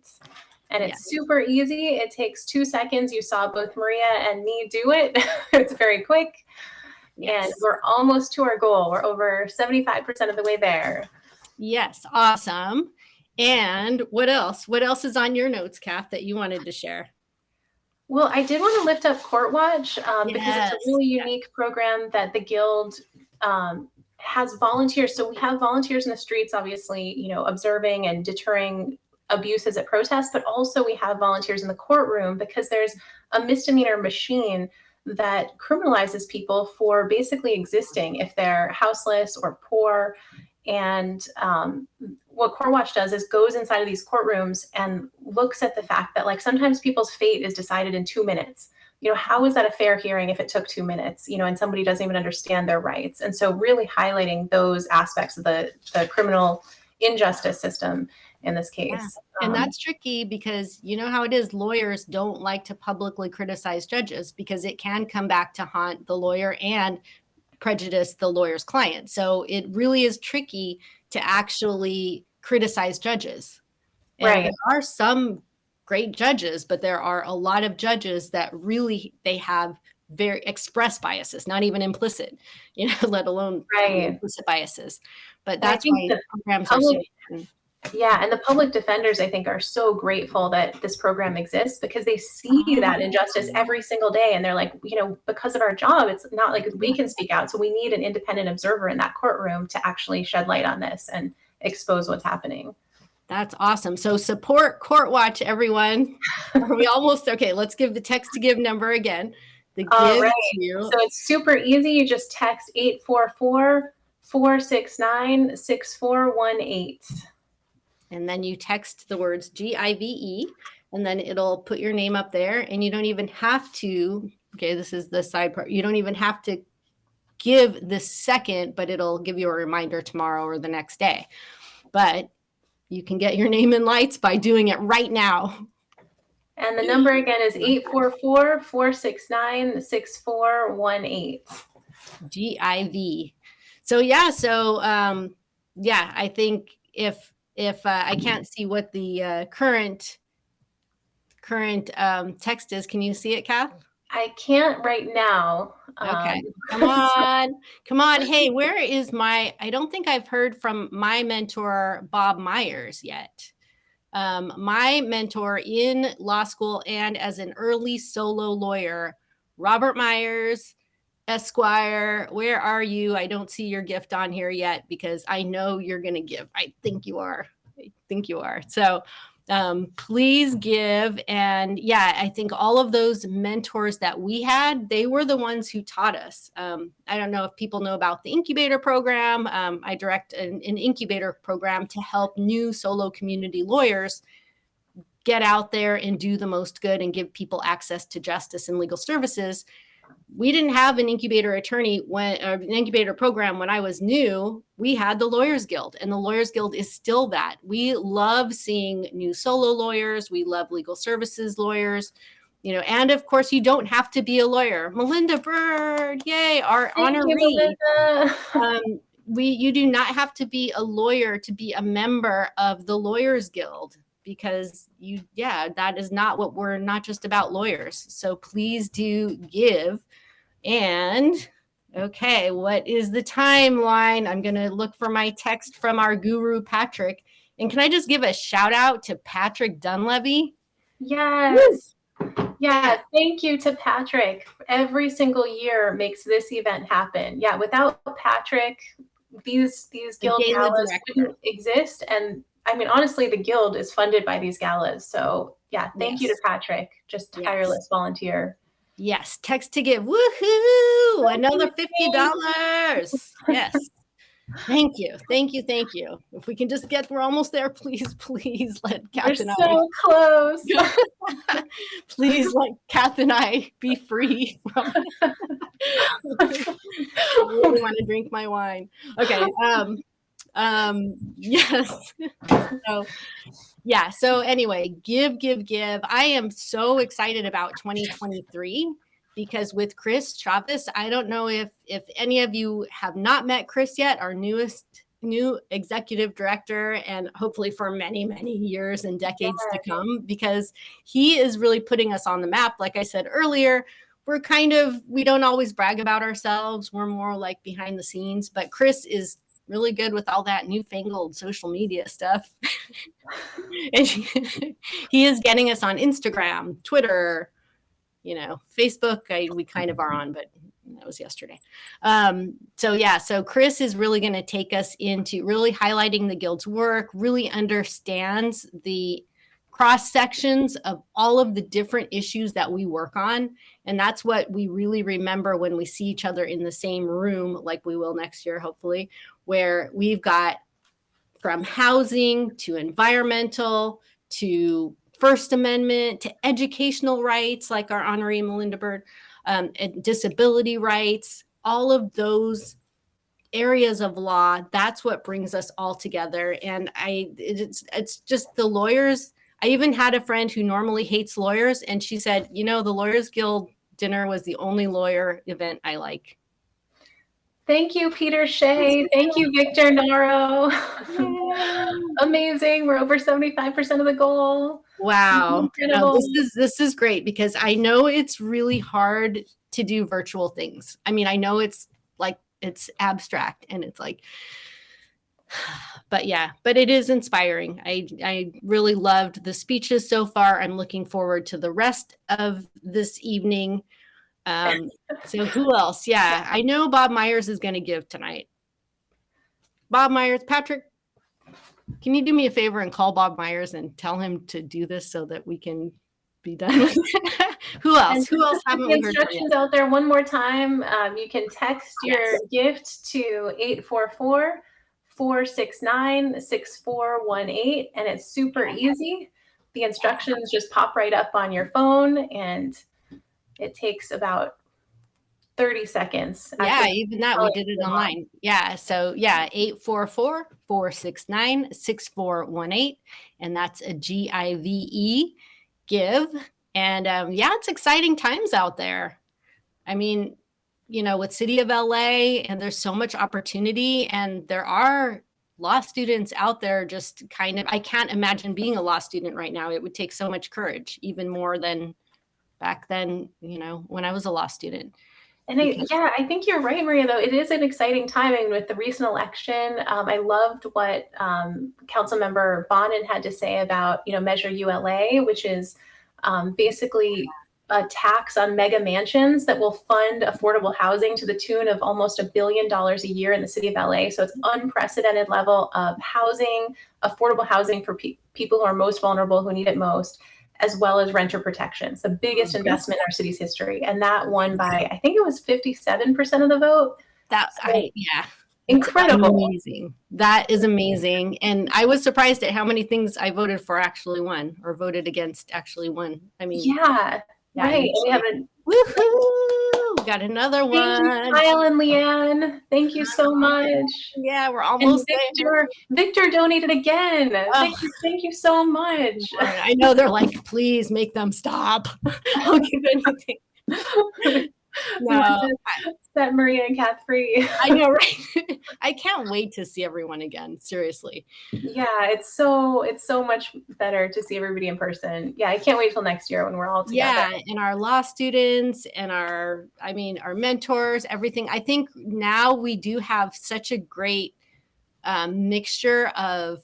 And it's super easy. It takes 2 seconds. You saw both Maria and me do it. It's very quick. Yes. And we're almost to our goal. We're over 75% of the way there. Yes. Awesome. And what else? What else is on your notes, Kath, that you wanted to share? Well, I did want to lift up Court Watch because it's a really unique program that the Guild has volunteers. So we have volunteers in the streets, obviously, observing and deterring abuses at protests, but also we have volunteers in the courtroom because there's a misdemeanor machine that criminalizes people for basically existing if they're houseless or poor. And what Court Watch does is goes inside of these courtrooms and looks at the fact that, like, sometimes people's fate is decided in 2 minutes. How is that a fair hearing if it took 2 minutes, and somebody doesn't even understand their rights? And so really highlighting those aspects of the criminal injustice system in this case. Yeah. And that's tricky because you know how it is. Lawyers don't like to publicly criticize judges because it can come back to haunt the lawyer and prejudice the lawyer's client. So it really is tricky to actually criticize judges. And right. There are some great judges, but there are a lot of judges that really, they have very express biases, not even implicit, let alone implicit biases. But that's why the programs are so important. Yeah, and the public defenders, I think, are so grateful that this program exists because they see that injustice every single day. And they're like, because of our job, it's not like we can speak out. So we need an independent observer in that courtroom to actually shed light on this and expose what's happening. That's awesome. So support Court Watch, everyone. Are we almost okay? Let's give the text to give number again. All right. So it's super easy. You just text 844-469-6418. And then you text the words GIVE, and then it'll put your name up there. And you don't even have to, this is the side part. You don't even have to give the second, but it'll give you a reminder tomorrow or the next day. But you can get your name in lights by doing it right now. And the number again is 844-469-6418. GIV. So, I think if I can't see what the current text is, can you see it, Kath? I can't right now. Okay. Come on. Hey, where is I don't think I've heard from my mentor, Bob Myers, yet. My mentor in law school and as an early solo lawyer, Robert Myers, Esquire, where are you? I don't see your gift on here yet because I know you're going to give. I think you are. So please give. And I think all of those mentors that we had, they were the ones who taught us. I don't know if people know about the incubator program. I direct an incubator program to help new solo community lawyers get out there and do the most good and give people access to justice and legal services. We didn't have an incubator program when I was new. We had the Lawyers Guild, and the Lawyers Guild is still that. We love seeing new solo lawyers. We love legal services lawyers, and of course you don't have to be a lawyer. Melinda Bird, yay, our honoree. You do not have to be a lawyer to be a member of the Lawyers Guild. Because that is not what we're not just about lawyers. So please do give. And Okay, what is the timeline? I'm going to look for my text from our guru, Patrick. And can I just give a shout out to Patrick Dunleavy? Yes. Yeah, thank you to Patrick. Every single year makes this event happen. Yeah, without Patrick, these guild galas wouldn't exist. And I mean, honestly, the guild is funded by these galas. So yeah, thank you to Patrick, just tireless volunteer. Yes, text to give. Woohoo! Another $50. Yes. Thank you. Thank you. Thank you. If we can just we're almost there, please, please let Kath and I. We're so close. Please let Kath and I be free from I really want to drink my wine. Okay. Yes. So anyway, give. I am so excited about 2023 because with Chris Chavez, I don't know if any of you have not met Chris yet, our new executive director, and hopefully for many, many years and decades to come, because he is really putting us on the map. Like I said earlier, we don't always brag about ourselves. We're more like behind the scenes, but Chris is really good with all that newfangled social media stuff. And he is getting us on Instagram, Twitter, Facebook, we kind of are on, but that was yesterday. So Chris is really going to take us into really highlighting the guild's work, really understands the cross sections of all of the different issues that we work on. And that's what we really remember when we see each other in the same room, like we will next year, hopefully, where we've got from housing to environmental to First Amendment to educational rights, like our honoree Melinda Bird, and disability rights, all of those areas of law. That's what brings us all together. And it's just the lawyers. I even had a friend who normally hates lawyers, and she said, the Lawyers Guild dinner was the only lawyer event I like. Thank you, Peter Shea. Thank you, Victor Naro. Amazing. We're over 75% of the goal. Wow. No, this is great because I know it's really hard to do virtual things. I mean, I know it's abstract and it's like, but it is inspiring. I really loved the speeches so far. I'm looking forward to the rest of this evening. So who else? Yeah, I know Bob Myers is going to give tonight. Bob Myers, Patrick, can you do me a favor and call Bob Myers and tell him to do this so that we can be done with it? Who else? Who else haven't we heard from yet? Instructions out there one more time. You can text your gift to 844-469-6418, and it's super easy. The instructions just pop right up on your phone, and it takes about 30 seconds. Yeah, even that, we did it online. Yeah, so 844-469-6418, and that's a GIVE, give. And it's exciting times out there. I mean, with City of LA, and there's so much opportunity, and there are law students out there just I can't imagine being a law student right now. It would take so much courage, even more than back then, when I was a law student. And I think you're right, Maria, though. It is an exciting time. And with the recent election, I loved what Councilmember Bonin had to say about, Measure ULA, which is basically a tax on mega mansions that will fund affordable housing to the tune of almost $1 billion a year in the city of LA. So it's unprecedented level of housing, affordable housing for people who are most vulnerable, who need it most, as well as renter protections, the biggest investment in our city's history. And that won by, I think it was 57% of the vote. Incredible. Amazing. That is amazing. And I was surprised at how many things I voted for actually won, or voted against actually won. I mean, right. We have woohoo! Got another one. Kyle and Leanne, thank you so much. Yeah, we're almost there. Victor donated again. Thank you so much. I know they're like, please make them stop. I'll give anything. We want No, to set Maria and Kath free. I know, right? I can't wait to see everyone again. Seriously. Yeah, it's so much better to see everybody in person. Yeah, I can't wait till next year when we're all together. Yeah, and our law students and our mentors, everything. I think now we do have such a great mixture of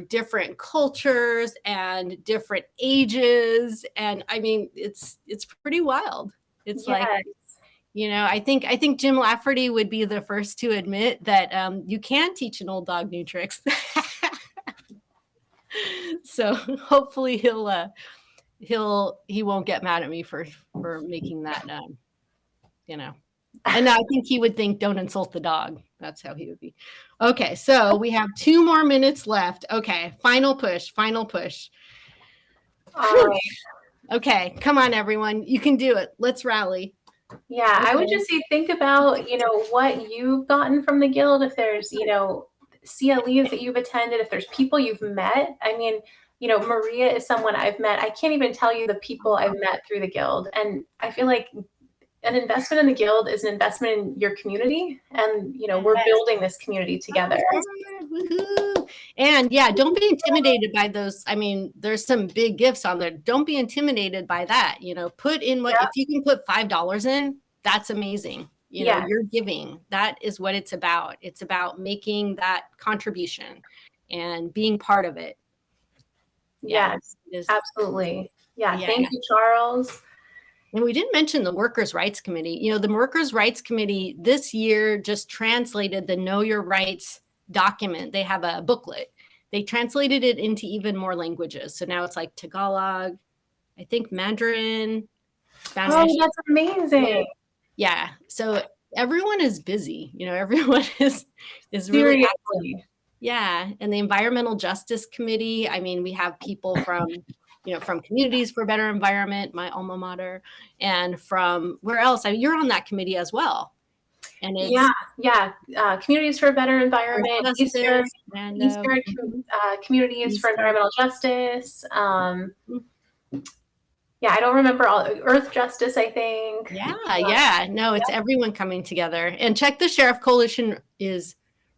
different cultures and different ages, and it's pretty wild. It's like, I think Jim Lafferty would be the first to admit that you can teach an old dog new tricks. So hopefully he won't get mad at me for making that and I think he would think, don't insult the dog. That's how he would be. Okay, so we have 2 more minutes left. Okay, final push. Okay, come on, everyone. You can do it. Let's rally. Yeah, I would just say think about, what you've gotten from the Guild. If there's, CLEs that you've attended, if there's people you've met. I mean, Maria is someone I've met. I can't even tell you the people I've met through the Guild. And I feel like an investment in the Guild is an investment in your community. And, we're building this community together. Woohoo. And yeah, don't be intimidated by those. There's some big gifts on there. Don't be intimidated by that. Put in if you can put $5 in, that's amazing. You're giving. That is what it's about. It's about making that contribution and being part of it. Yes, absolutely. Yeah. Thank you, Charles. And we didn't mention the Workers' Rights Committee. The Workers' Rights Committee this year just translated the Know Your Rights document. They have a booklet. They translated it into even more languages. So now it's like Tagalog, I think Mandarin, Spanish. Oh, that's amazing. Yeah. So everyone is busy. Everyone is really happy. Yeah. And the Environmental Justice Committee, we have people from from Communities for a Better Environment, my alma mater, and from where else? You're on that committee as well. And it's Communities for a Better Environment, Eastern Communities for Environmental Justice. I don't remember all. Earth Justice, I think. Yeah. No, it's everyone coming together. And Check the Sheriff Coalition is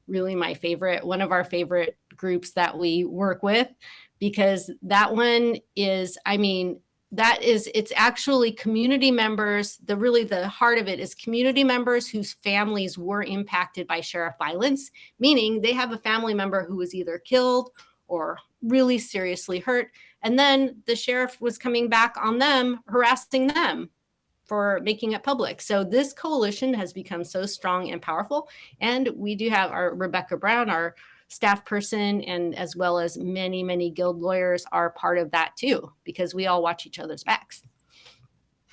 really my favorite, one of our favorite groups that we work with, because that one is, it's actually community members. The heart of it is community members whose families were impacted by sheriff violence, meaning they have a family member who was either killed or really seriously hurt. And then the sheriff was coming back on them, harassing them for making it public. So this coalition has become so strong and powerful. And we do have our Rebecca Brown, our staff person, and as well as many, many Guild lawyers are part of that too, because we all watch each other's backs.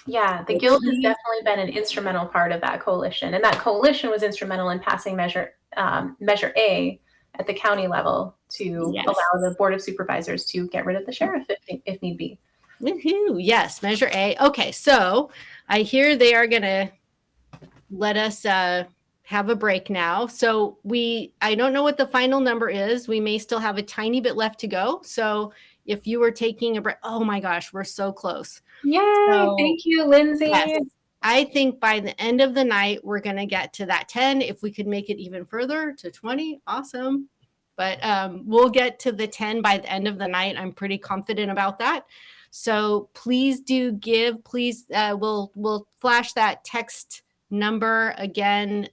Yeah, the Guild has definitely been an instrumental part of that coalition. And that coalition was instrumental in passing Measure A at the county level to allow the Board of Supervisors to get rid of the sheriff if need be. Woohoo! Yes, Measure A. Okay, so I hear they are going to let us have a break now. So I don't know what the final number is. We may still have a tiny bit left to go. So if you were taking a break, oh my gosh, we're so close. Yay! Thank you, Lindsay. Yes, I think by the end of the night, we're going to get to that 10. If we could make it even further to 20, awesome. But we'll get to the 10 by the end of the night. I'm pretty confident about that. So please do give. Please, we'll flash that text number again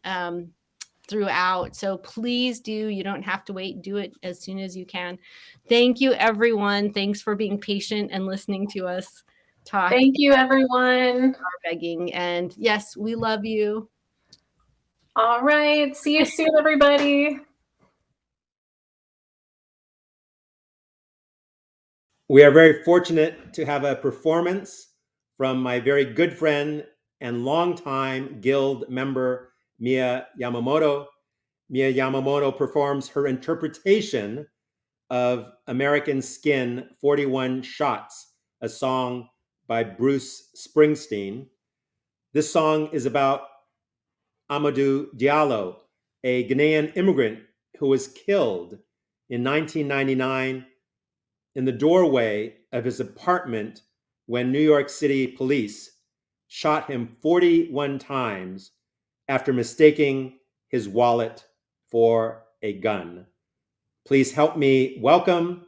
throughout. So please do. You don't have to wait. Do it as soon as you can. Thank you, everyone. Thanks for being patient and listening to us talk. Thank you, everyone. Begging. And yes, we love you. All right. See you soon, everybody. We are very fortunate to have a performance from my very good friend and longtime Guild member, Mia Yamamoto. Mia Yamamoto performs her interpretation of American Skin 41 Shots, a song by Bruce Springsteen. This song is about Amadou Diallo, a Ghanaian immigrant who was killed in 1999 in the doorway of his apartment when New York City police shot him 41 times after mistaking his wallet for a gun. Please help me welcome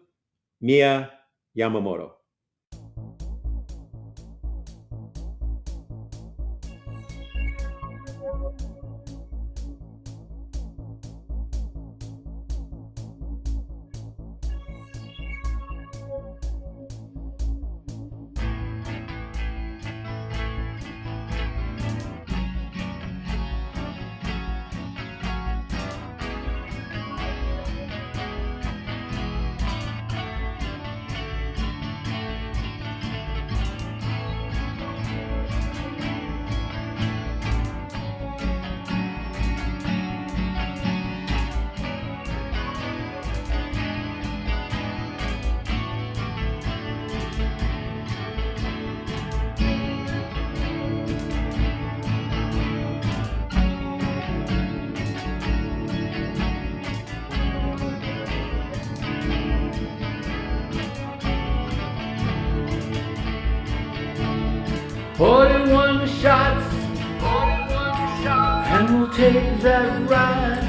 Mia Yamamoto. Shots, and we'll take that ride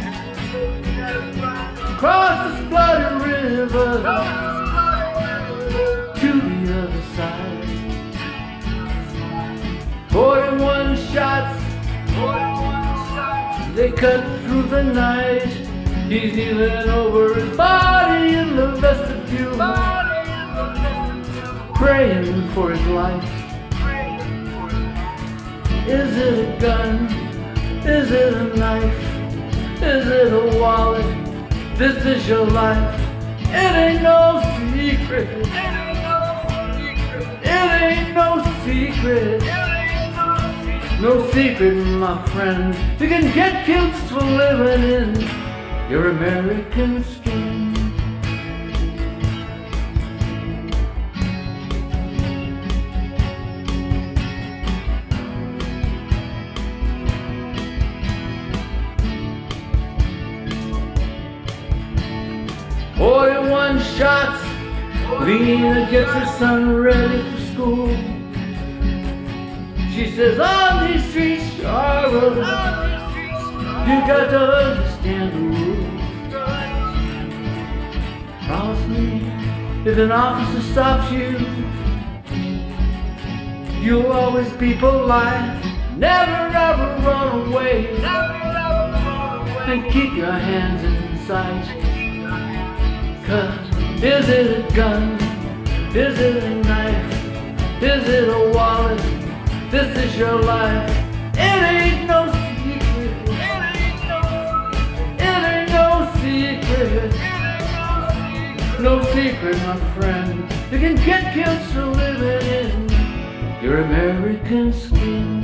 across this bloody river to the other side. 41 shots, they cut through the night. He's kneeling over his body in the vestibule, praying for his life. Is it a gun? Is it a knife? Is it a wallet? This is your life. It ain't no secret. It ain't no secret. No secret, my friend. You can get killed for living in your American skin. 41 shots, Lena gets her son ready for school. She says, on these streets, Charlotte, you got to understand the rules. Promise me, if an officer stops you, you'll always be polite. Never ever run away, and keep your hands in sight. 'Cause is it a gun? Is it a knife? Is it a wallet? This is your life. It ain't no secret. It ain't no secret. No secret, my friend. You can get killed for living in your American skin.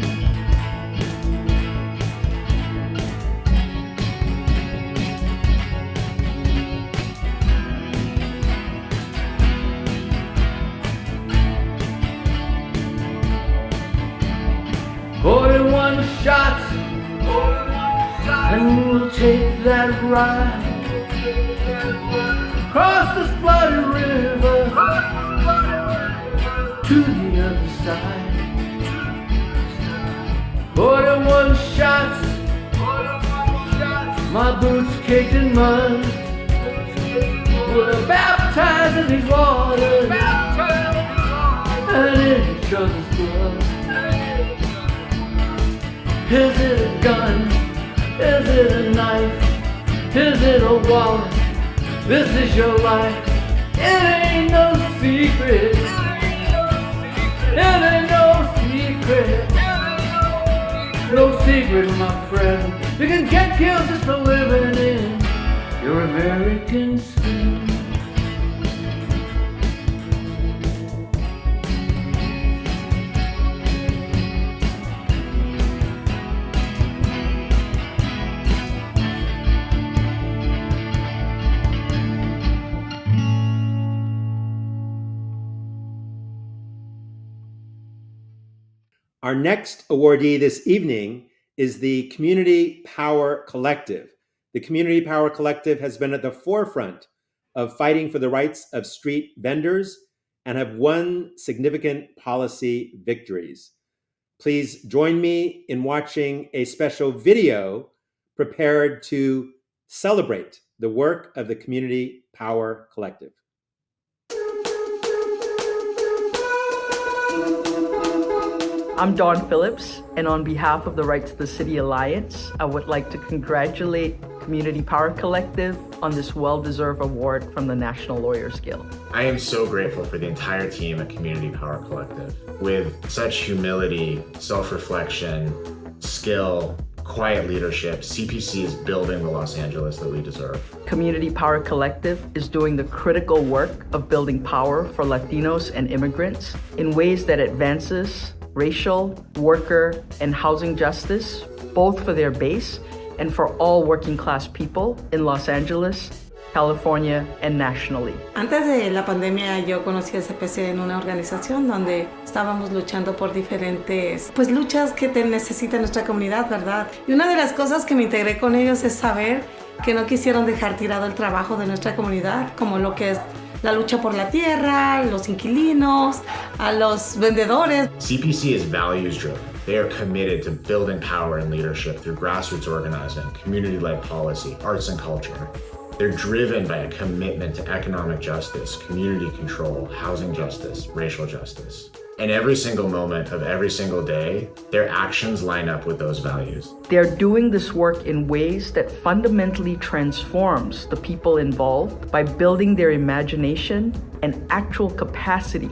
Shots, and we'll take that ride across this bloody river to the other side. 41 shots, my boots caked in mud, we're baptized in these waters and in each other's blood. Is it a gun? Is it a knife? Is it a wallet? This is your life. It ain't no secret. It ain't no secret. No secret, my friend. You can get killed just for living in your American skin. Our next awardee this evening is the Community Power Collective. The Community Power Collective has been at the forefront of fighting for the rights of street vendors and have won significant policy victories. please join me in watching a special video prepared to celebrate the work of the Community Power Collective. I'm Don Phillips, and on behalf of the Right to the City Alliance, I would like to congratulate Community Power Collective on this well-deserved award from the National Lawyers Guild. I am so grateful for the entire team at Community Power Collective. With such humility, self-reflection, skill, quiet leadership, CPC is building the Los Angeles that we deserve. Community Power Collective is doing the critical work of building power for Latinos and immigrants in ways that advances racial, worker, and housing justice, both for their base and for all working class people in Los Angeles, California, and nationally. Antes de la pandemia yo conocí a CPC en una organización donde estábamos luchando por diferentes luchas que necesita nuestra comunidad, ¿verdad? Y una de las cosas que me integré con ellos es saber que no quisieron dejar tirado el trabajo de nuestra comunidad, como lo que es la lucha por la tierra, los inquilinos, a los vendedores. CPC is values driven. They are committed to building power and leadership through grassroots organizing, community-led policy, arts and culture. They're driven by a commitment to economic justice, community control, housing justice, racial justice. And every single moment of every single day, their actions line up with those values. They're doing this work in ways that fundamentally transforms the people involved by building their imagination and actual capacity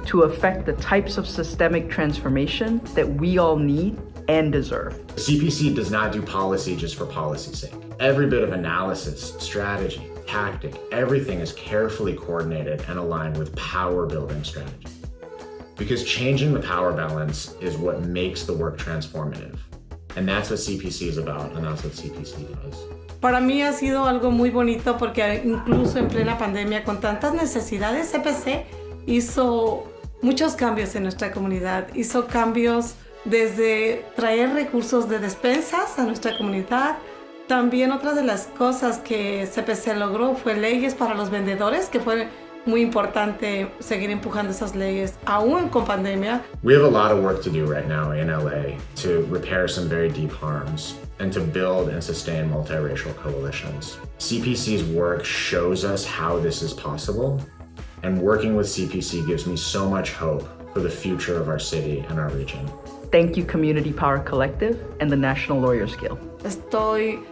to affect the types of systemic transformation that we all need and deserve. CPC does not do policy just for policy's sake. Every bit of analysis, strategy, tactic, everything is carefully coordinated and aligned with power building strategy. Because changing the power balance is what makes the work transformative. And that's what CPC is about, and that's what CPC does. Para mí ha sido algo muy bonito porque incluso en plena pandemia con tantas necesidades, CPC hizo muchos cambios en nuestra comunidad. Hizo cambios desde traer recursos de despensas a nuestra comunidad. También otra de las cosas que CPC logró fue leyes para los vendedores, que fue muy importante seguir empujando esas leyes aún con pandemia. We have a lot of work to do right now in LA to repair some very deep harms and to build and sustain multiracial coalitions. CPC's work shows us how this is possible, and working with CPC gives me so much hope for the future of our city and our region. Thank you, Community Power Collective and the National Lawyers Guild. Estoy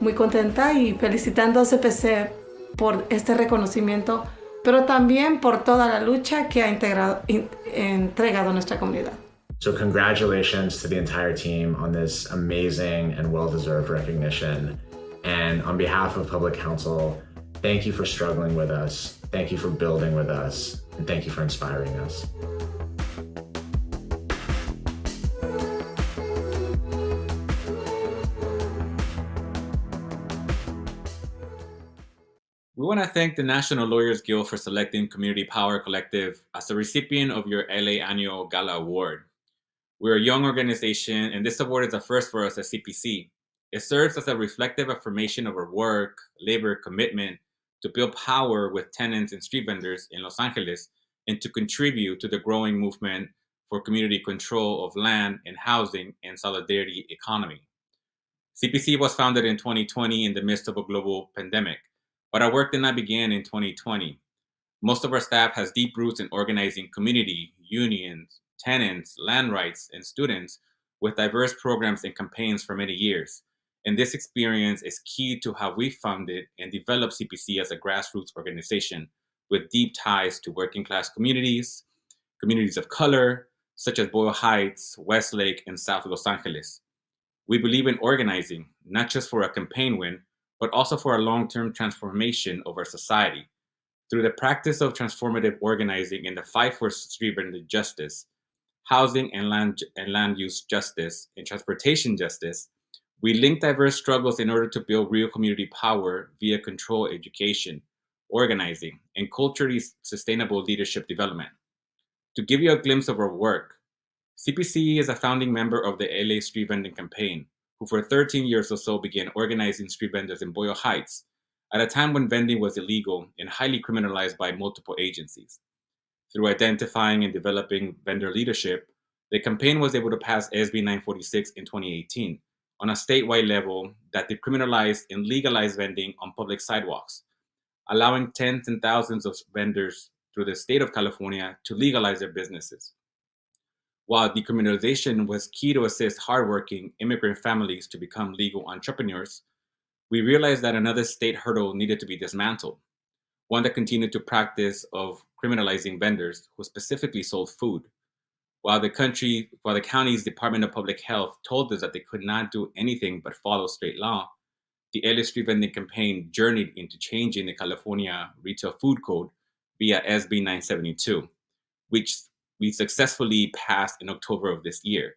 muy contenta y felicitando a CPC por este reconocimiento, pero también por toda la lucha que ha entregado nuestra comunidad. So congratulations to the entire team on this amazing and well-deserved recognition. And on behalf of Public Council, thank you for struggling with us, thank you for building with us, and thank you for inspiring us. We want to thank the National Lawyers Guild for selecting Community Power Collective as the recipient of your LA Annual Gala Award. We're a young organization, and this award is a first for us at CPC. It serves as a reflective affirmation of our work, labor, commitment to build power with tenants and street vendors in Los Angeles, and to contribute to the growing movement for community control of land and housing and solidarity economy. CPC was founded in 2020 in the midst of a global pandemic, but our work did not begin in 2020. Most of our staff has deep roots in organizing community, unions, tenants, land rights, and students with diverse programs and campaigns for many years. And this experience is key to how we founded and developed CPC as a grassroots organization with deep ties to working class communities, communities of color, such as Boyle Heights, Westlake, and South Los Angeles. We believe in organizing, not just for a campaign win, but also for a long-term transformation of our society. Through the practice of transformative organizing in the fight for street vendor justice, housing and land use justice, and transportation justice, we link diverse struggles in order to build real community power via control education, organizing, and culturally sustainable leadership development. To give you a glimpse of our work, CPC is a founding member of the LA Street Vending Campaign, who for 13 years or so began organizing street vendors in Boyle Heights at a time when vending was illegal and highly criminalized by multiple agencies. Through identifying and developing vendor leadership, The campaign was able to pass SB 946 in 2018 on a statewide level that decriminalized and legalized vending on public sidewalks, allowing tens and thousands of vendors through the state of California to legalize their businesses. While decriminalization was key to assist hardworking immigrant families to become legal entrepreneurs, we realized that another state hurdle needed to be dismantled, one that continued to practice of criminalizing vendors who specifically sold food. While the county's Department of Public Health told us that they could not do anything but follow state law, the LA Street Vending Campaign journeyed into changing the California Retail Food Code via SB 972, which we successfully passed in October of this year.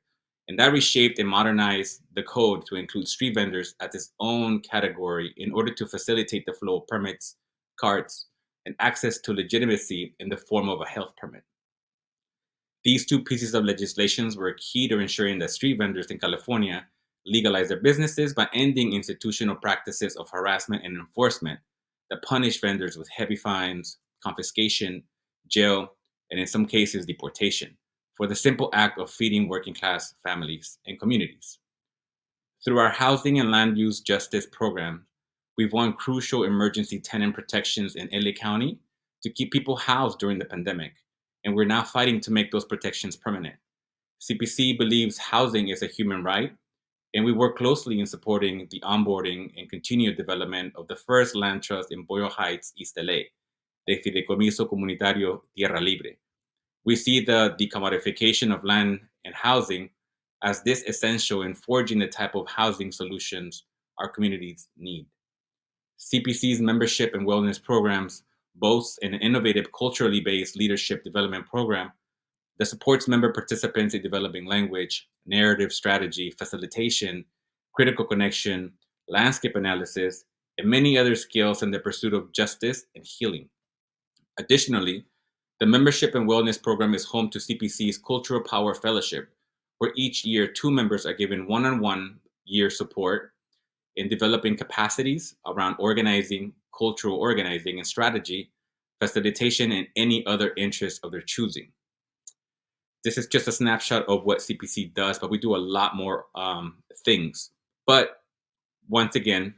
And that reshaped and modernized the code to include street vendors as its own category in order to facilitate the flow of permits, cards, and access to legitimacy in the form of a health permit. These two pieces of legislation were key to ensuring that street vendors in California legalize their businesses by ending institutional practices of harassment and enforcement that punish vendors with heavy fines, confiscation, jail, and in some cases, deportation, for the simple act of feeding working class families and communities. Through our housing and land use justice program, we've won crucial emergency tenant protections in LA County to keep people housed during the pandemic, and we're now fighting to make those protections permanent. CPC believes housing is a human right, and we work closely in supporting the onboarding and continued development of the first land trust in Boyle Heights, East LA, the Fideicomiso Comunitario Tierra Libre. We see the decommodification of land and housing as this essential in forging the type of housing solutions our communities need. CPC's membership and wellness programs boasts an innovative culturally based leadership development program that supports member participants in developing language, narrative strategy, facilitation, critical connection, landscape analysis, and many other skills in the pursuit of justice and healing. Additionally, the membership and wellness program is home to CPC's Cultural Power Fellowship, where each year 2 members are given one-on-one year support in developing capacities around organizing, cultural organizing and strategy, facilitation, and any other interest of their choosing. This is just a snapshot of what CPC does, but we do a lot more things. But once again,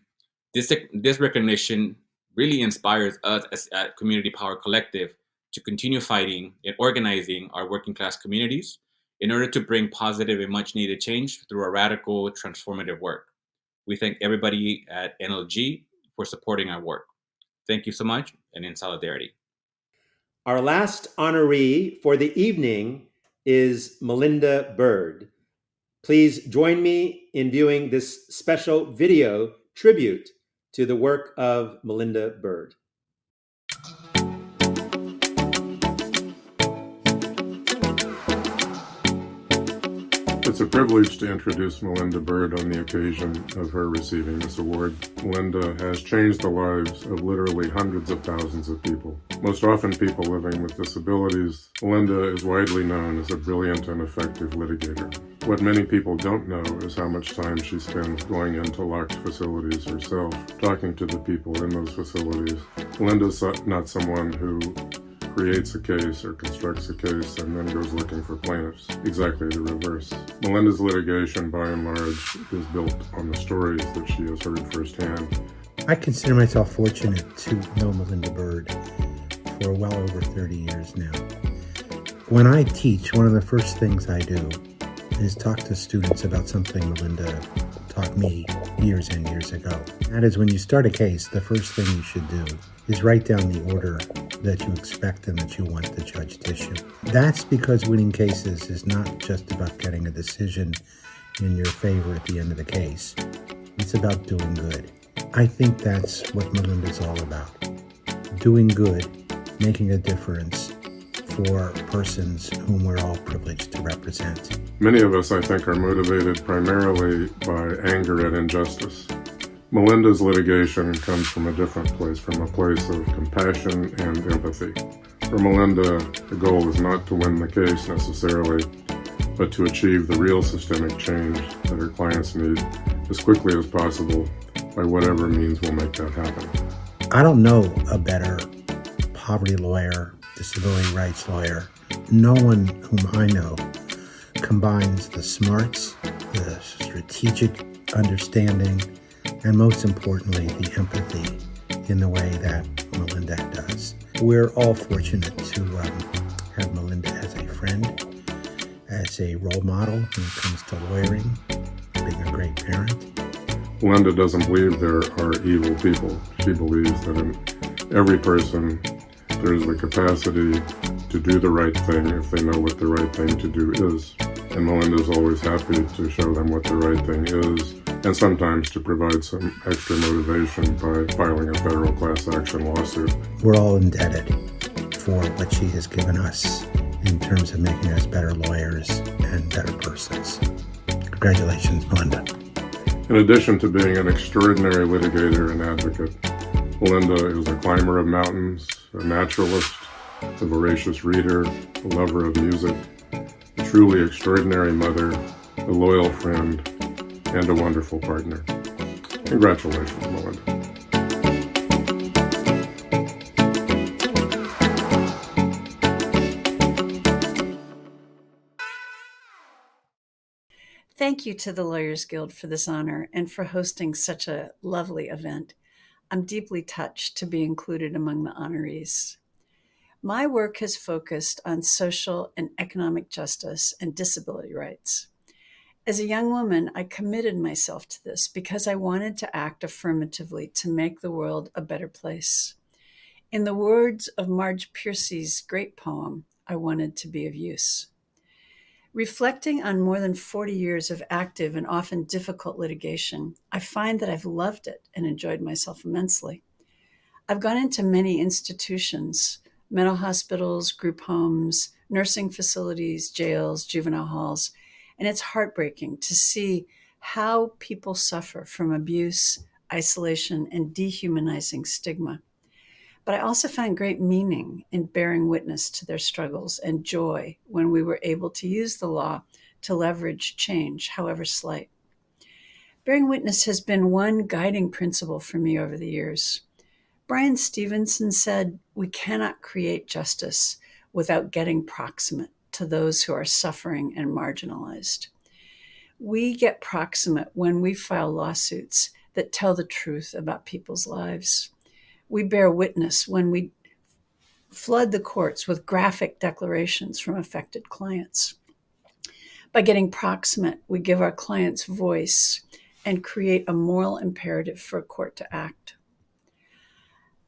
this recognition really inspires us at Community Power Collective to continue fighting and organizing our working class communities in order to bring positive and much needed change through a radical, transformative work. We thank everybody at NLG for supporting our work. Thank you so much, and in solidarity. Our last honoree for the evening is Melinda Bird. Please join me in viewing this special video tribute to the work of Melinda Bird. It's a privilege to introduce Melinda Bird on the occasion of her receiving this award. Melinda has changed the lives of literally hundreds of thousands of people, most often people living with disabilities. Melinda is widely known as a brilliant and effective litigator. What many people don't know is how much time she spends going into locked facilities herself, talking to the people in those facilities. Melinda's not someone who creates a case or constructs a case and then goes looking for plaintiffs. Exactly the reverse. Melinda's litigation, by and large, is built on the stories that she has heard firsthand. I consider myself fortunate to know Melinda Bird for well over 30 years now. When I teach, one of the first things I do is talk to students about something Melinda taught me years and years ago. That is, when you start a case, the first thing you should do is write down the order that you expect and that you want the judge to issue. That's because winning cases is not just about getting a decision in your favor at the end of the case. It's about doing good. I think that's what Melinda's all about. Doing good, making a difference for persons whom we're all privileged to represent. Many of us, I think, are motivated primarily by anger at injustice. Melinda's litigation comes from a different place, from a place of compassion and empathy. For Melinda, the goal is not to win the case necessarily, but to achieve the real systemic change that her clients need as quickly as possible by whatever means will make that happen. I don't know a better poverty lawyer, disability rights lawyer. No one whom I know combines the smarts, the strategic understanding, and most importantly, the empathy in the way that Melinda does. We're all fortunate to have Melinda as a friend, as a role model when it comes to lawyering, being a great parent. Linda doesn't believe there are evil people. She believes that in every person there's the capacity to do the right thing if they know what the right thing to do is. And Melinda's always happy to show them what the right thing is, and sometimes to provide some extra motivation by filing a federal class action lawsuit. We're all indebted for what she has given us in terms of making us better lawyers and better persons. Congratulations, Melinda. In addition to being an extraordinary litigator and advocate, Melinda is a climber of mountains, a naturalist, a voracious reader, a lover of music, a truly extraordinary mother, a loyal friend, and a wonderful partner. Congratulations, Melinda. Thank you to the Lawyers Guild for this honor and for hosting such a lovely event. I'm deeply touched to be included among the honorees. My work has focused on social and economic justice and disability rights. As a young woman, I committed myself to this because I wanted to act affirmatively to make the world a better place. In the words of Marge Piercy's great poem, I wanted to be of use. Reflecting on more than 40 years of active and often difficult litigation, I find that I've loved it and enjoyed myself immensely. I've gone into many institutions, mental hospitals, group homes, nursing facilities, jails, juvenile halls, and it's heartbreaking to see how people suffer from abuse, isolation, and dehumanizing stigma. But I also find great meaning in bearing witness to their struggles and joy when we were able to use the law to leverage change, however slight. Bearing witness has been one guiding principle for me over the years. Brian Stevenson said, "We cannot create justice without getting proximate to those who are suffering and marginalized." We get proximate when we file lawsuits that tell the truth about people's lives. We bear witness when we flood the courts with graphic declarations from affected clients. By getting proximate, we give our clients voice and create a moral imperative for a court to act.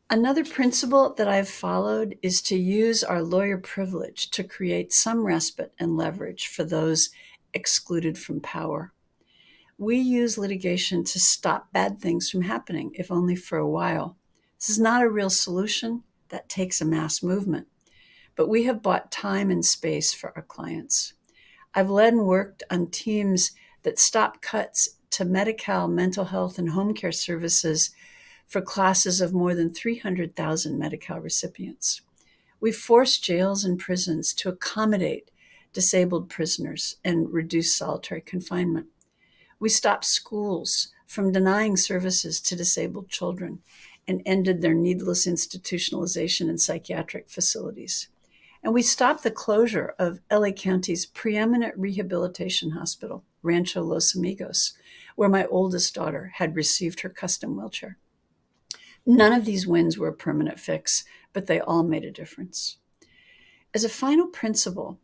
Another principle that I've followed is to use our lawyer privilege to create some respite and leverage for those excluded from power. We use litigation to stop bad things from happening, if only for a while. This is not a real solution. That takes a mass movement. But we have bought time and space for our clients. I've led and worked on teams that stop cuts to Medi-Cal, mental health, and home care services for classes of more than 300,000 Medi-Cal recipients. We've forced jails and prisons to accommodate disabled prisoners and reduce solitary confinement. We stopped schools from denying services to disabled children and ended their needless institutionalization in psychiatric facilities. And we stopped the closure of LA County's preeminent rehabilitation hospital, Rancho Los Amigos, where my oldest daughter had received her custom wheelchair. None of these wins were a permanent fix, but they all made a difference. As a final principle,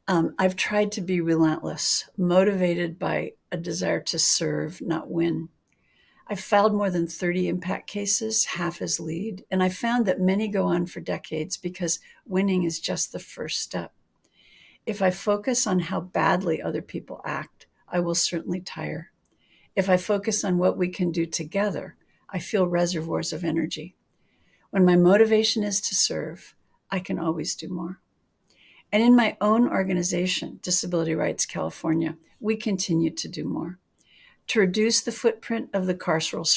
I've tried to be relentless, motivated by a desire to serve, not win. I've filed more than 30 impact cases, half as lead, and I found that many go on for decades because winning is just the first step. If I focus on how badly other people act, I will certainly tire. If I focus on what we can do together, I feel reservoirs of energy. When my motivation is to serve, I can always do more. And in my own organization, Disability Rights California, we continue to do more. To reduce the footprint of the carceral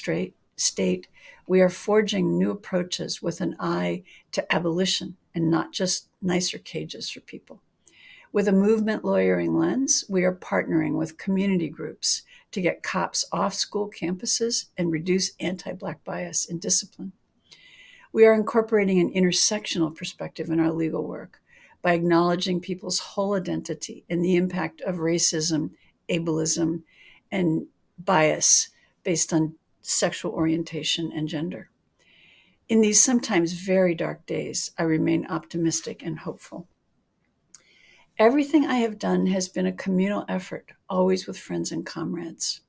state, we are forging new approaches with an eye to abolition and not just nicer cages for people. With a movement lawyering lens, we are partnering with community groups to get cops off school campuses and reduce anti-Black bias in discipline. We are incorporating an intersectional perspective in our legal work by acknowledging people's whole identity and the impact of racism, ableism, and bias based on sexual orientation and gender. In these sometimes very dark days, I remain optimistic and hopeful. Everything I have done has been a communal effort, always with friends and comrades.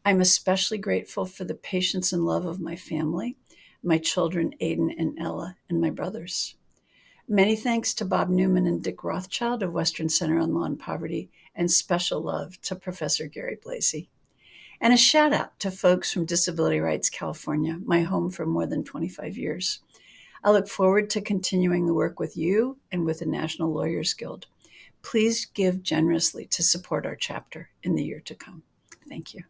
I'm especially grateful for the patience and love of my family, my children, Aiden and Ella, and my brothers. Many thanks to Bob Newman and Dick Rothschild of Western Center on Law and Poverty, and special love to Professor Gary Blasey. And a shout out to folks from Disability Rights California, my home for more than 25 years. I look forward to continuing the work with you and with the National Lawyers Guild. Please give generously to support our chapter in the year to come. Thank you.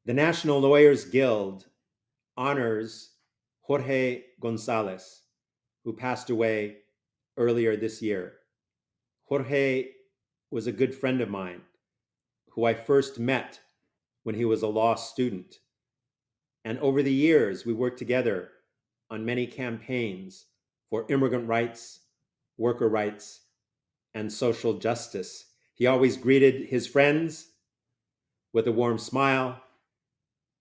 The National Lawyers Guild honors Jorge Gonzalez, who passed away earlier this year. Jorge was a good friend of mine who I first met when he was a law student. And over the years, we worked together on many campaigns for immigrant rights, worker rights, and social justice. He always greeted his friends with a warm smile,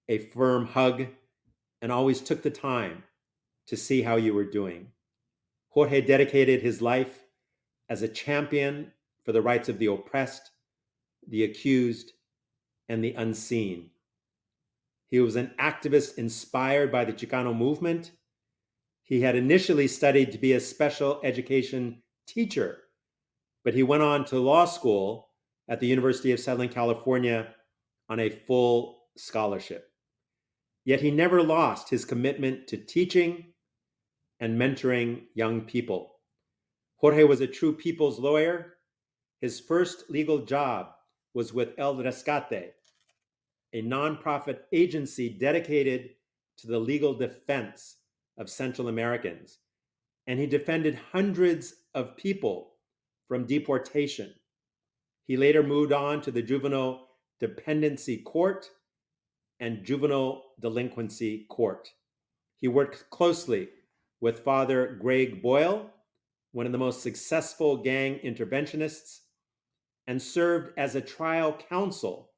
a firm hug, and always took the time to see how you were doing. Jorge dedicated his life as a champion for the rights of the oppressed, the accused, and the unseen. He was an activist inspired by the Chicano movement. He had initially studied to be a special education teacher, but he went on to law school at the University of Southern California on a full scholarship. Yet he never lost his commitment to teaching and mentoring young people. Jorge was a true people's lawyer. His first legal job was with El Rescate, a nonprofit agency dedicated to the legal defense of Central Americans. And he defended hundreds of people from deportation. He later moved on to the Juvenile Dependency Court and Juvenile Delinquency Court. He worked closely with Father Greg Boyle, one of the most successful gang interventionists, and served as a trial counsel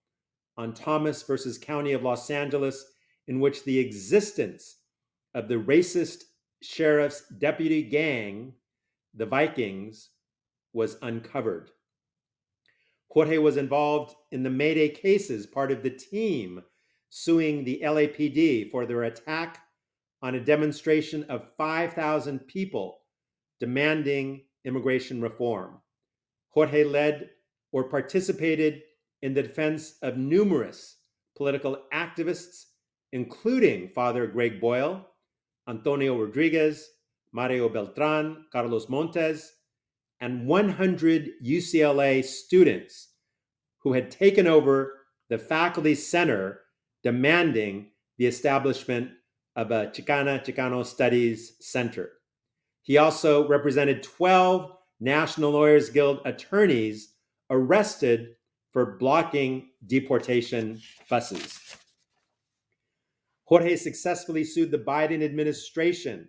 on Thomas versus County of Los Angeles, in which the existence of the racist sheriff's deputy gang, the Vikings, was uncovered. Jorge was involved in the Mayday cases, part of the team suing the LAPD for their attack on a demonstration of 5,000 people demanding immigration reform. Jorge led or participated in the defense of numerous political activists, including Father Greg Boyle, Antonio Rodriguez, Mario Beltran, Carlos Montes, and 100 UCLA students who had taken over the faculty center demanding the establishment of a Chicano Studies Center. He also represented 12 National Lawyers Guild attorneys arrested for blocking deportation buses. Jorge successfully sued the Biden administration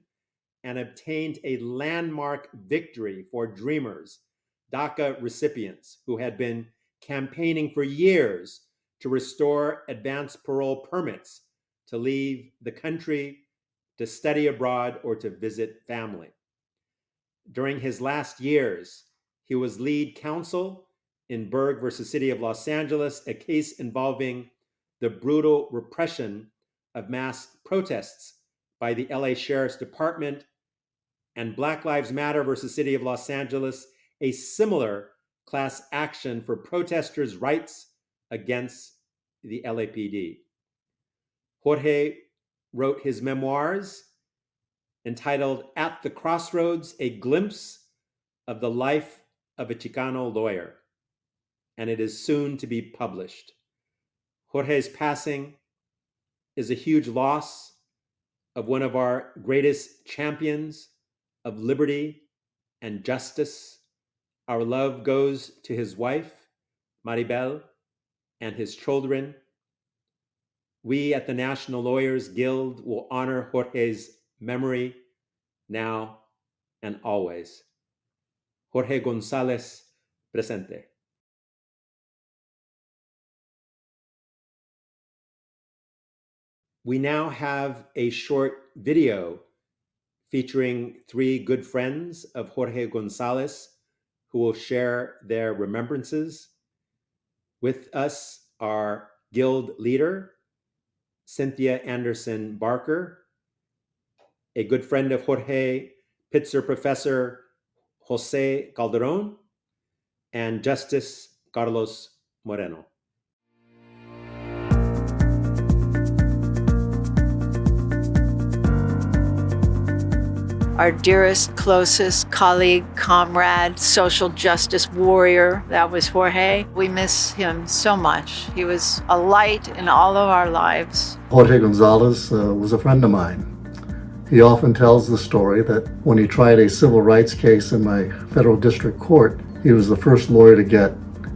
and obtained a landmark victory for Dreamers, DACA recipients who had been campaigning for years to restore advanced parole permits to leave the country, to study abroad, or to visit family. During his last years, he was lead counsel in Berg versus City of Los Angeles, a case involving the brutal repression of mass protests by the LA Sheriff's Department, and Black Lives Matter versus City of Los Angeles, a similar class action for protesters' rights against the LAPD. Jorge wrote his memoirs entitled At the Crossroads, A Glimpse of the Life of a Chicano Lawyer, and it is soon to be published. Jorge's passing is a huge loss of one of our greatest champions of liberty and justice. Our love goes to his wife, Maribel, and his children. We at the National Lawyers Guild will honor Jorge's memory now and always. Jorge González, presente. We now have a short video featuring three good friends of Jorge González who will share their remembrances. With us are Guild leader Cynthia Anderson Barker, a good friend of Jorge, Pitzer professor Jose Calderon, and Justice Carlos Moreno. Our dearest, closest colleague, comrade, social justice warrior, that was Jorge. We miss him so much. He was a light in all of our lives. Jorge González was a friend of mine. He often tells the story that when he tried a civil rights case in my federal district court, he was the first lawyer to get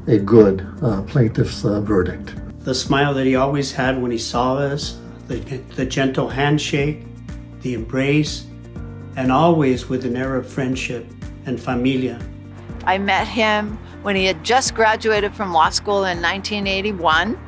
a good plaintiff's verdict. The smile that he always had when he saw us, the gentle handshake, the embrace, and always with an air of friendship and familia. I met him when he had just graduated from law school in 1981,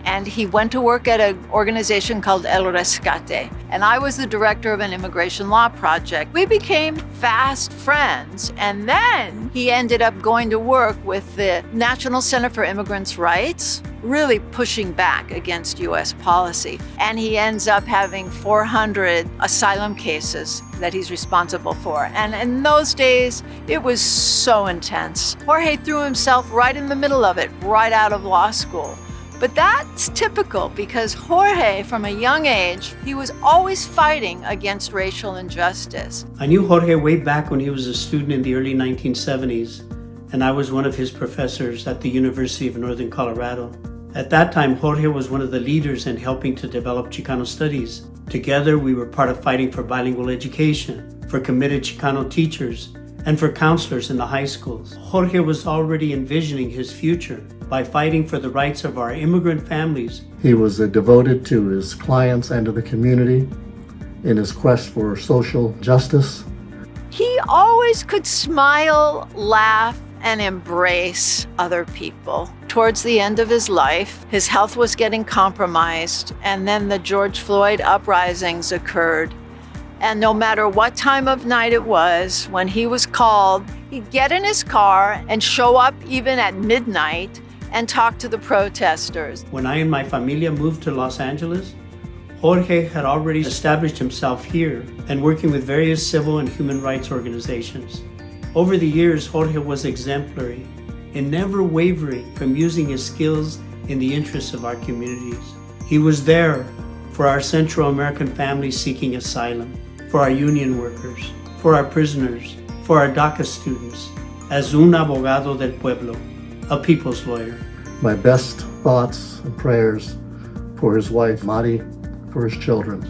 and he went to work at an organization called El Rescate, and I was the director of an immigration law project. We became fast friends, and then he ended up going to work with the National Center for Immigrants' Rights, really pushing back against U.S. policy. And he ends up having 400 asylum cases that he's responsible for. And in those days, it was so intense. Jorge threw himself right in the middle of it, right out of law school. But that's typical because Jorge, from a young age, he was always fighting against racial injustice. I knew Jorge way back when he was a student in the early 1970s, and I was one of his professors at the University of Northern Colorado. At that time, Jorge was one of the leaders in helping to develop Chicano studies. Together, we were part of fighting for bilingual education, for committed Chicano teachers, and for counselors in the high schools. Jorge was already envisioning his future by fighting for the rights of our immigrant families. He was devoted to his clients and to the community in his quest for social justice. He always could smile, laugh, and embrace other people. Towards the end of his life, his health was getting compromised, and then the George Floyd uprisings occurred. And no matter what time of night it was, when he was called, he'd get in his car and show up even at midnight and talk to the protesters. When I and my familia moved to Los Angeles, Jorge had already established himself here and working with various civil and human rights organizations. Over the years, Jorge was exemplary and never wavering from using his skills in the interests of our communities. He was there for our Central American families seeking asylum, for our union workers, for our prisoners, for our DACA students, as un abogado del pueblo, a people's lawyer. My best thoughts and prayers for his wife, Mari, for his children,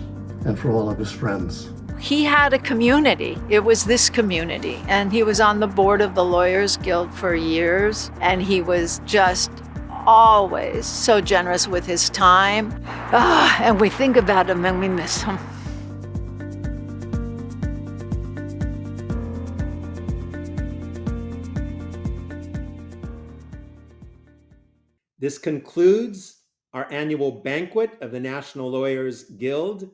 and for all of his friends. He had a community. It was this community. And he was on the board of the Lawyers Guild for years. And he was just always so generous with his time. And we think about him and we miss him. This concludes our annual banquet of the National Lawyers Guild.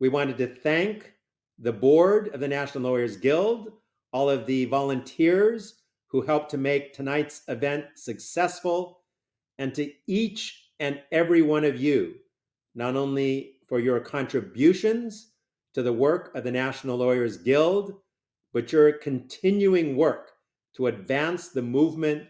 We wanted to thank the board of the National Lawyers Guild, all of the volunteers who helped to make tonight's event successful, and to each and every one of you, not only for your contributions to the work of the National Lawyers Guild, but your continuing work to advance the movement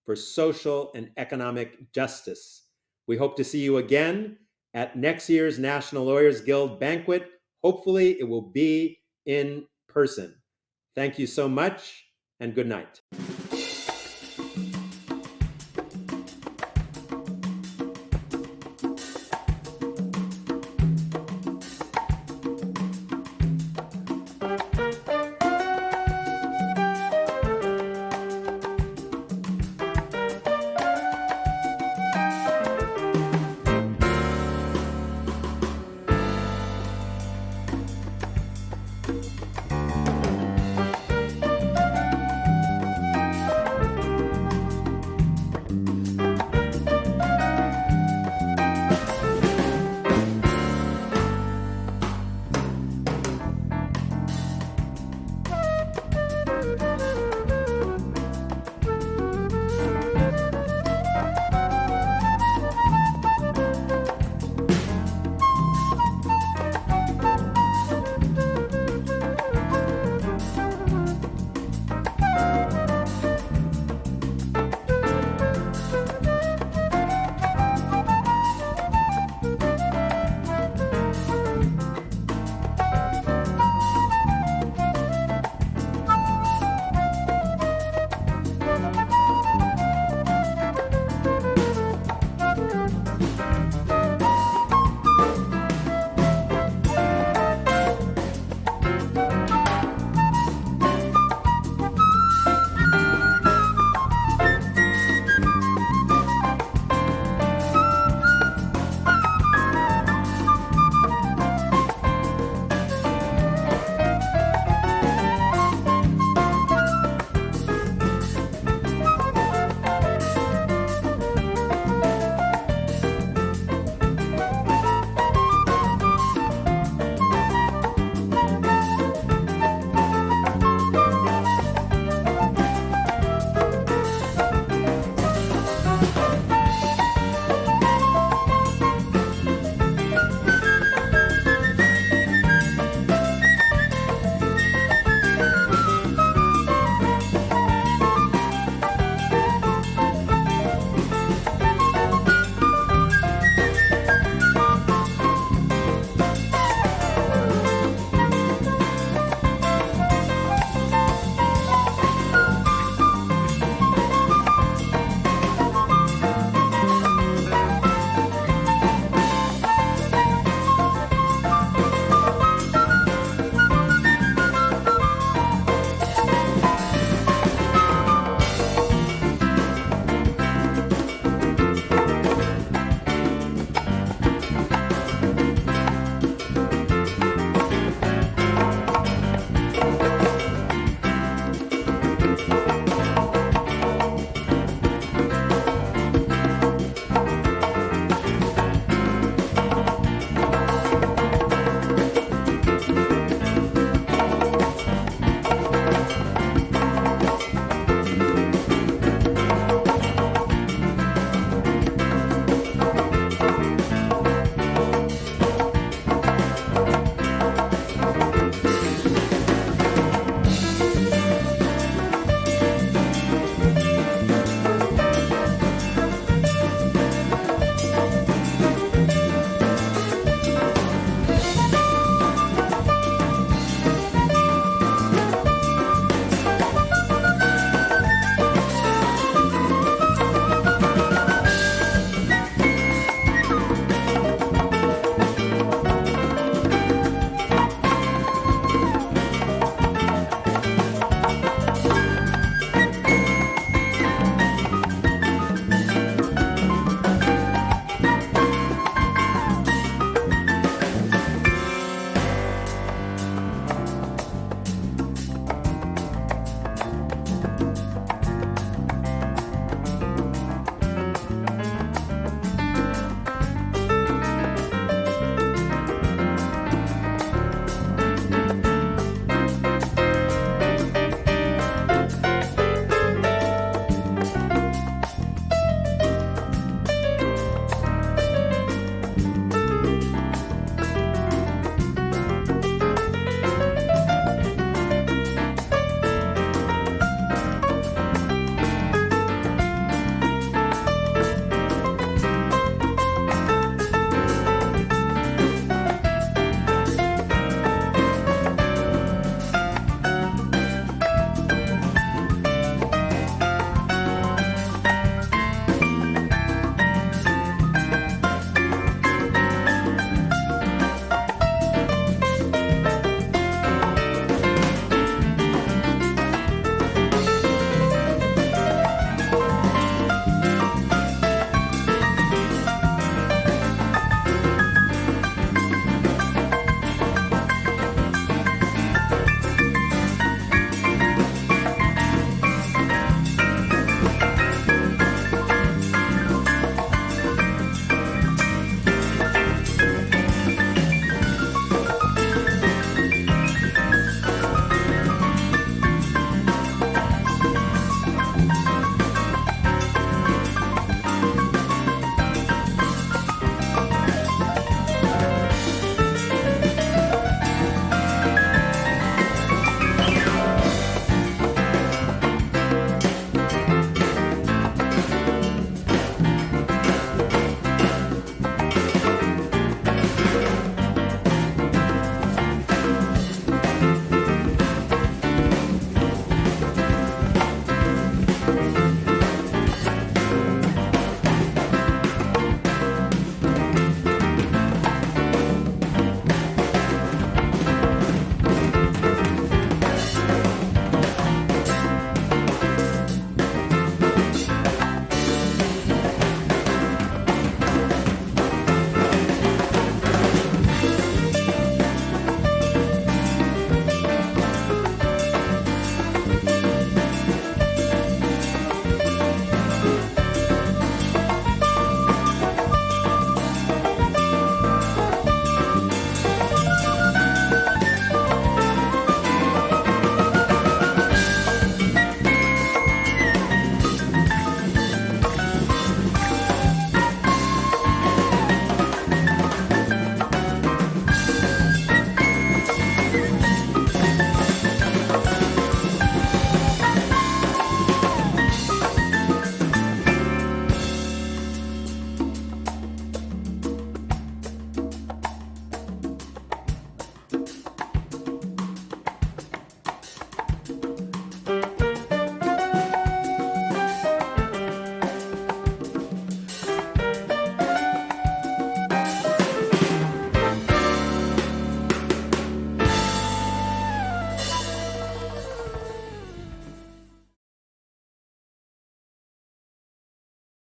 for social and economic justice. We hope to see you again at next year's National Lawyers Guild banquet. Hopefully, it will be in person. Thank you so much, and good night.